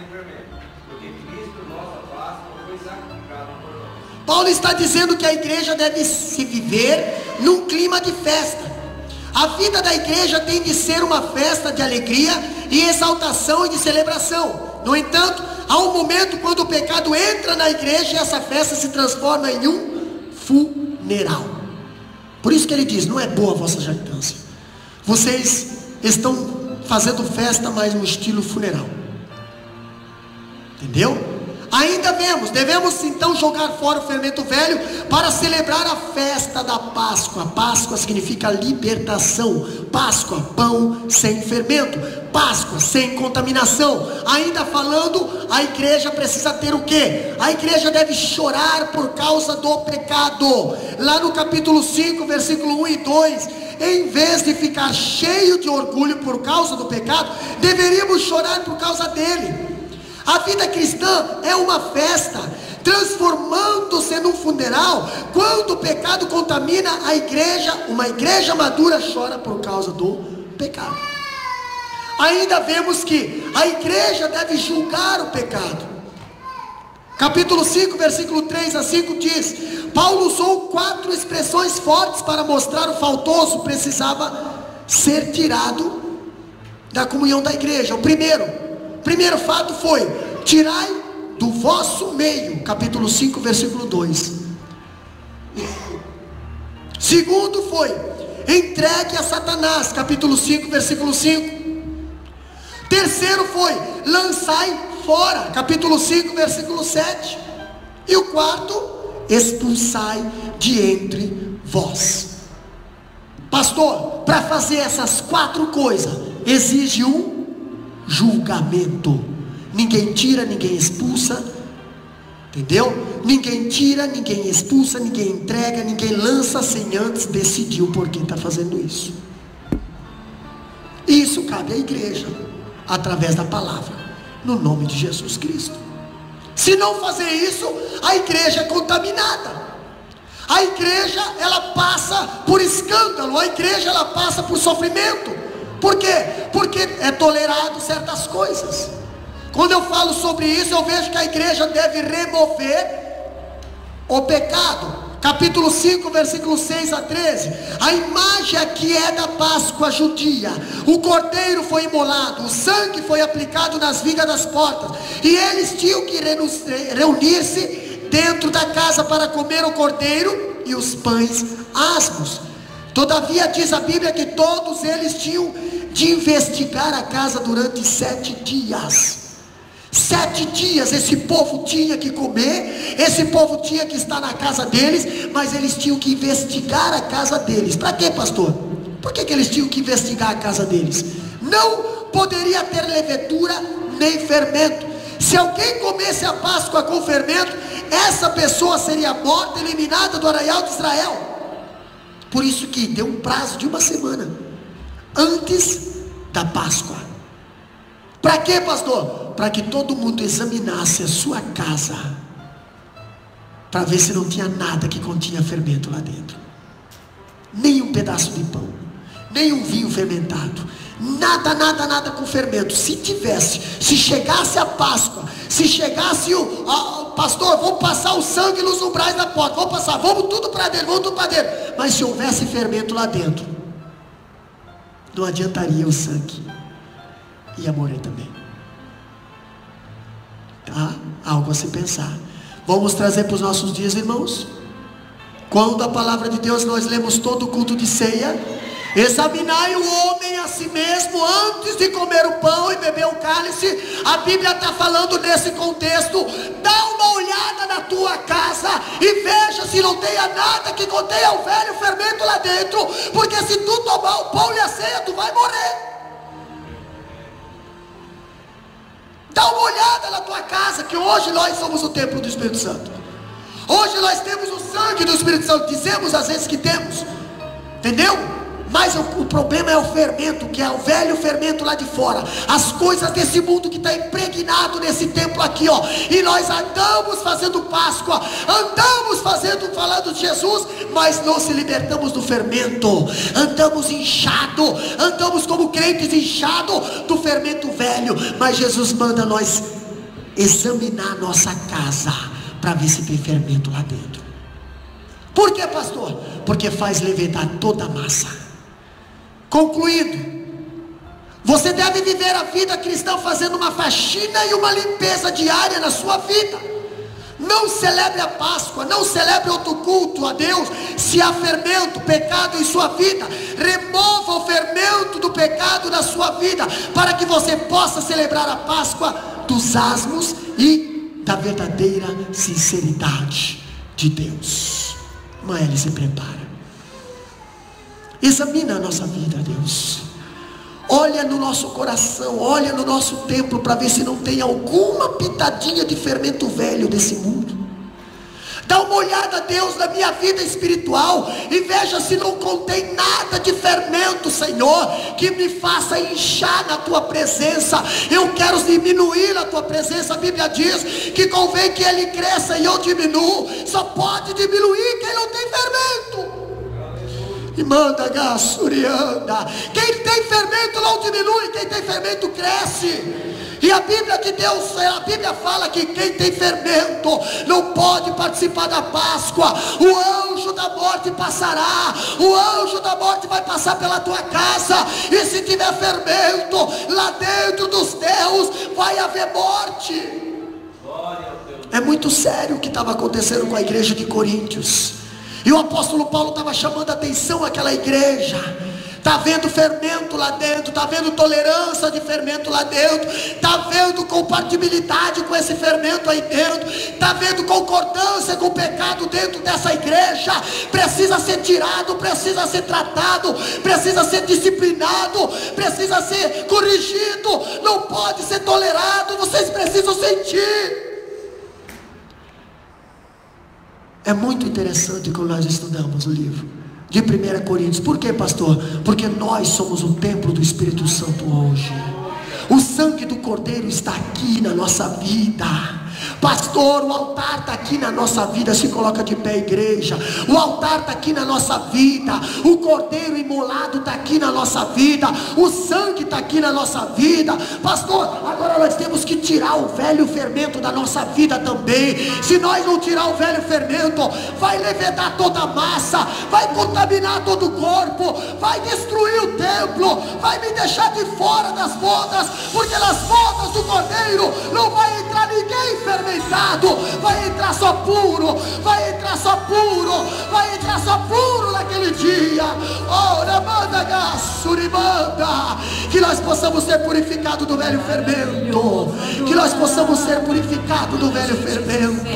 fermento, porque Cristo, nossa face, não foi sacrificado por nós. Paulo está dizendo que a igreja deve se viver num clima de festa. A vida da igreja tem de ser uma festa de alegria e exaltação e de celebração. No entanto, há um momento quando o pecado entra na igreja e essa festa se transforma em um funeral. Por isso que ele diz, não é boa a vossa jactância. Vocês estão fazendo festa, mas no estilo funeral. Entendeu? ainda devemos então jogar fora o fermento velho para celebrar a festa da Páscoa. Páscoa significa libertação. Páscoa, pão sem fermento. Páscoa, sem contaminação. Ainda falando, a igreja precisa ter o quê? A igreja deve chorar por causa do pecado. Lá no capítulo 5, versículo 1 e 2, em vez de ficar cheio de orgulho por causa do pecado, deveríamos chorar por causa dele. A vida cristã é uma festa, transformando-se num funeral. Quando o pecado contamina a igreja, uma igreja madura chora por causa do pecado. Ainda vemos que a igreja deve julgar o pecado. Capítulo 5, versículo 3 a 5 diz: Paulo usou 4 expressões fortes para mostrar o faltoso precisava ser tirado da comunhão da igreja. O primeiro fato foi: tirai do vosso meio. Capítulo 5, versículo 2. Segundo foi: entregue a Satanás. Capítulo 5, versículo 5. Terceiro foi: lançai fora. Capítulo 5, versículo 7. E o quarto: expulsai de entre vós. Pastor, para fazer essas 4 coisas exige um julgamento. Ninguém tira, ninguém expulsa, entendeu? Ninguém tira, ninguém expulsa, ninguém entrega, ninguém lança sem antes decidir o porquê está fazendo isso. Isso cabe à igreja, através da palavra, no nome de Jesus Cristo. Se não fazer isso, a igreja é contaminada. A igreja, ela passa por escândalo. A igreja, ela passa por sofrimento. Por quê? Porque é tolerado certas coisas. Quando eu falo sobre isso, eu vejo que a igreja deve remover o pecado. Capítulo 5, versículos 6 a 13. A imagem aqui é da Páscoa judia. O cordeiro foi imolado, o sangue foi aplicado nas vigas das portas, e eles tinham que reunir-se dentro da casa para comer o cordeiro e os pães asmos. Todavia diz a Bíblia que todos eles tinham de investigar a casa durante 7 dias. 7 dias esse povo tinha que comer, esse povo tinha que estar na casa deles, mas eles tinham que investigar a casa deles. Para quê, pastor? Por que eles tinham que investigar a casa deles? Não poderia ter levedura nem fermento. Se alguém comesse a Páscoa com fermento, essa pessoa seria morta, eliminada do arraial de Israel. Por isso que deu um prazo de 1 semana antes da Páscoa. Para quê, pastor? Para que todo mundo examinasse a sua casa, para ver se não tinha nada que continha fermento lá dentro. Nem um pedaço de pão, nem um vinho fermentado, nada com fermento. Se tivesse, se chegasse a Páscoa, se chegasse pastor, vamos passar o sangue nos umbrais da porta, vamos tudo para dentro, mas se houvesse fermento lá dentro, não adiantaria o sangue, ia morrer também. Tá? Algo a se pensar. Vamos trazer para os nossos dias, irmãos. Quando a palavra de Deus nós lemos todo o culto de ceia: examinai o homem a si mesmo antes de comer o pão e beber o cálice. A Bíblia está falando nesse contexto: dá uma olhada na tua casa e veja se não tenha nada que contenha o velho fermento lá dentro, porque se tu tomar o pão e a ceia, tu vai morrer. Dá uma olhada na tua casa, que hoje nós somos o templo do Espírito Santo. Hoje nós temos o sangue do Espírito Santo. Dizemos às vezes que temos, entendeu? Mas o problema é o fermento, que é o velho fermento lá de fora. As coisas desse mundo que está impregnado nesse templo aqui, ó. E nós andamos fazendo Páscoa, andamos falando de Jesus, mas não se libertamos do fermento. Andamos inchados, andamos como crentes inchados do fermento velho. Mas Jesus manda nós examinar nossa casa para ver se tem fermento lá dentro. Por que, pastor? Porque faz levedar toda a massa. Concluído, você deve viver a vida cristã fazendo uma faxina e uma limpeza diária na sua vida. Não celebre a Páscoa, não celebre outro culto a Deus se há fermento, pecado em sua vida. Remova o fermento do pecado da sua vida, para que você possa celebrar a Páscoa dos asmos e da verdadeira sinceridade de Deus. Irmã Eli, se prepara. Examina a nossa vida, Deus. Olha no nosso coração, olha no nosso templo, para ver se não tem alguma pitadinha de fermento velho desse mundo. Dá uma olhada, Deus, na minha vida espiritual e veja se não contém nada de fermento, Senhor, que me faça inchar na tua presença. Eu quero diminuir na tua presença. A Bíblia diz que convém que ele cresça e eu diminuo. Só pode diminuir quem não tem fermento. E manda gassurianda. Quem tem fermento não diminui, quem tem fermento cresce. E a Bíblia de Deus, a Bíblia fala que quem tem fermento não pode participar da Páscoa. O anjo da morte passará, o anjo da morte vai passar pela tua casa, e se tiver fermento lá dentro dos teus, vai haver morte. É muito sério o que estava acontecendo com a igreja de Coríntios. E o apóstolo Paulo estava chamando a atenção àquela igreja. Está vendo fermento lá dentro, está vendo tolerância de fermento lá dentro, está vendo compatibilidade com esse fermento aí dentro, está vendo concordância com o pecado dentro dessa igreja. Precisa ser tirado, precisa ser tratado, precisa ser disciplinado, precisa ser corrigido, não pode ser tolerado. Vocês precisam sentir. É muito interessante quando nós estudamos o livro de 1 Coríntios. Por quê, pastor? Porque nós somos o templo do Espírito Santo hoje. O sangue do Cordeiro está aqui na nossa vida. Pastor, o altar está aqui na nossa vida. Se coloca de pé, igreja. O altar está aqui na nossa vida. O Cordeiro imolado está aqui na nossa vida. O sangue está aqui na nossa vida. Pastor, agora nós temos que tirar o velho fermento da nossa vida também. Se nós não tirar o velho fermento, vai levedar toda a massa, vai contaminar todo o corpo, vai destruir o templo, vai me deixar de fora das bodas, porque nas bodas do Cordeiro não vai entrar ninguém fermentado, vai entrar só puro, vai entrar só puro, vai entrar só puro naquele dia. Ora, manda gassuribanda, que nós possamos ser purificados do velho fermento, que nós possamos ser purificados do velho fermento.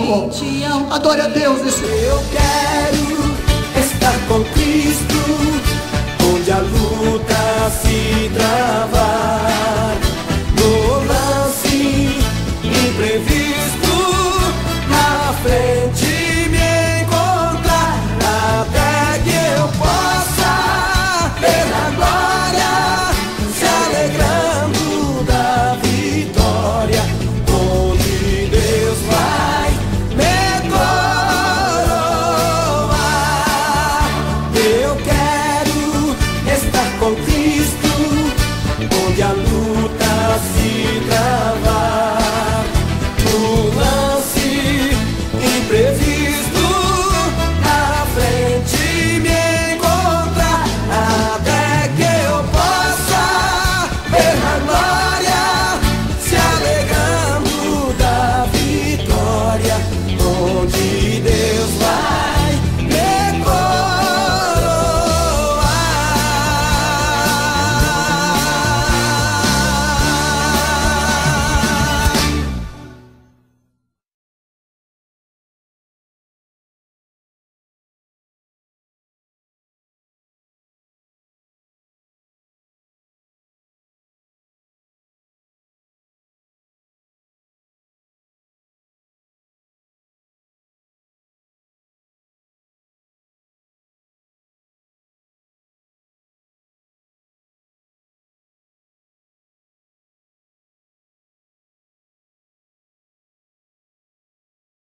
Adore a Deus nesse. Eu quero estar com Cristo, onde a luta se travar, no lance imprevisto.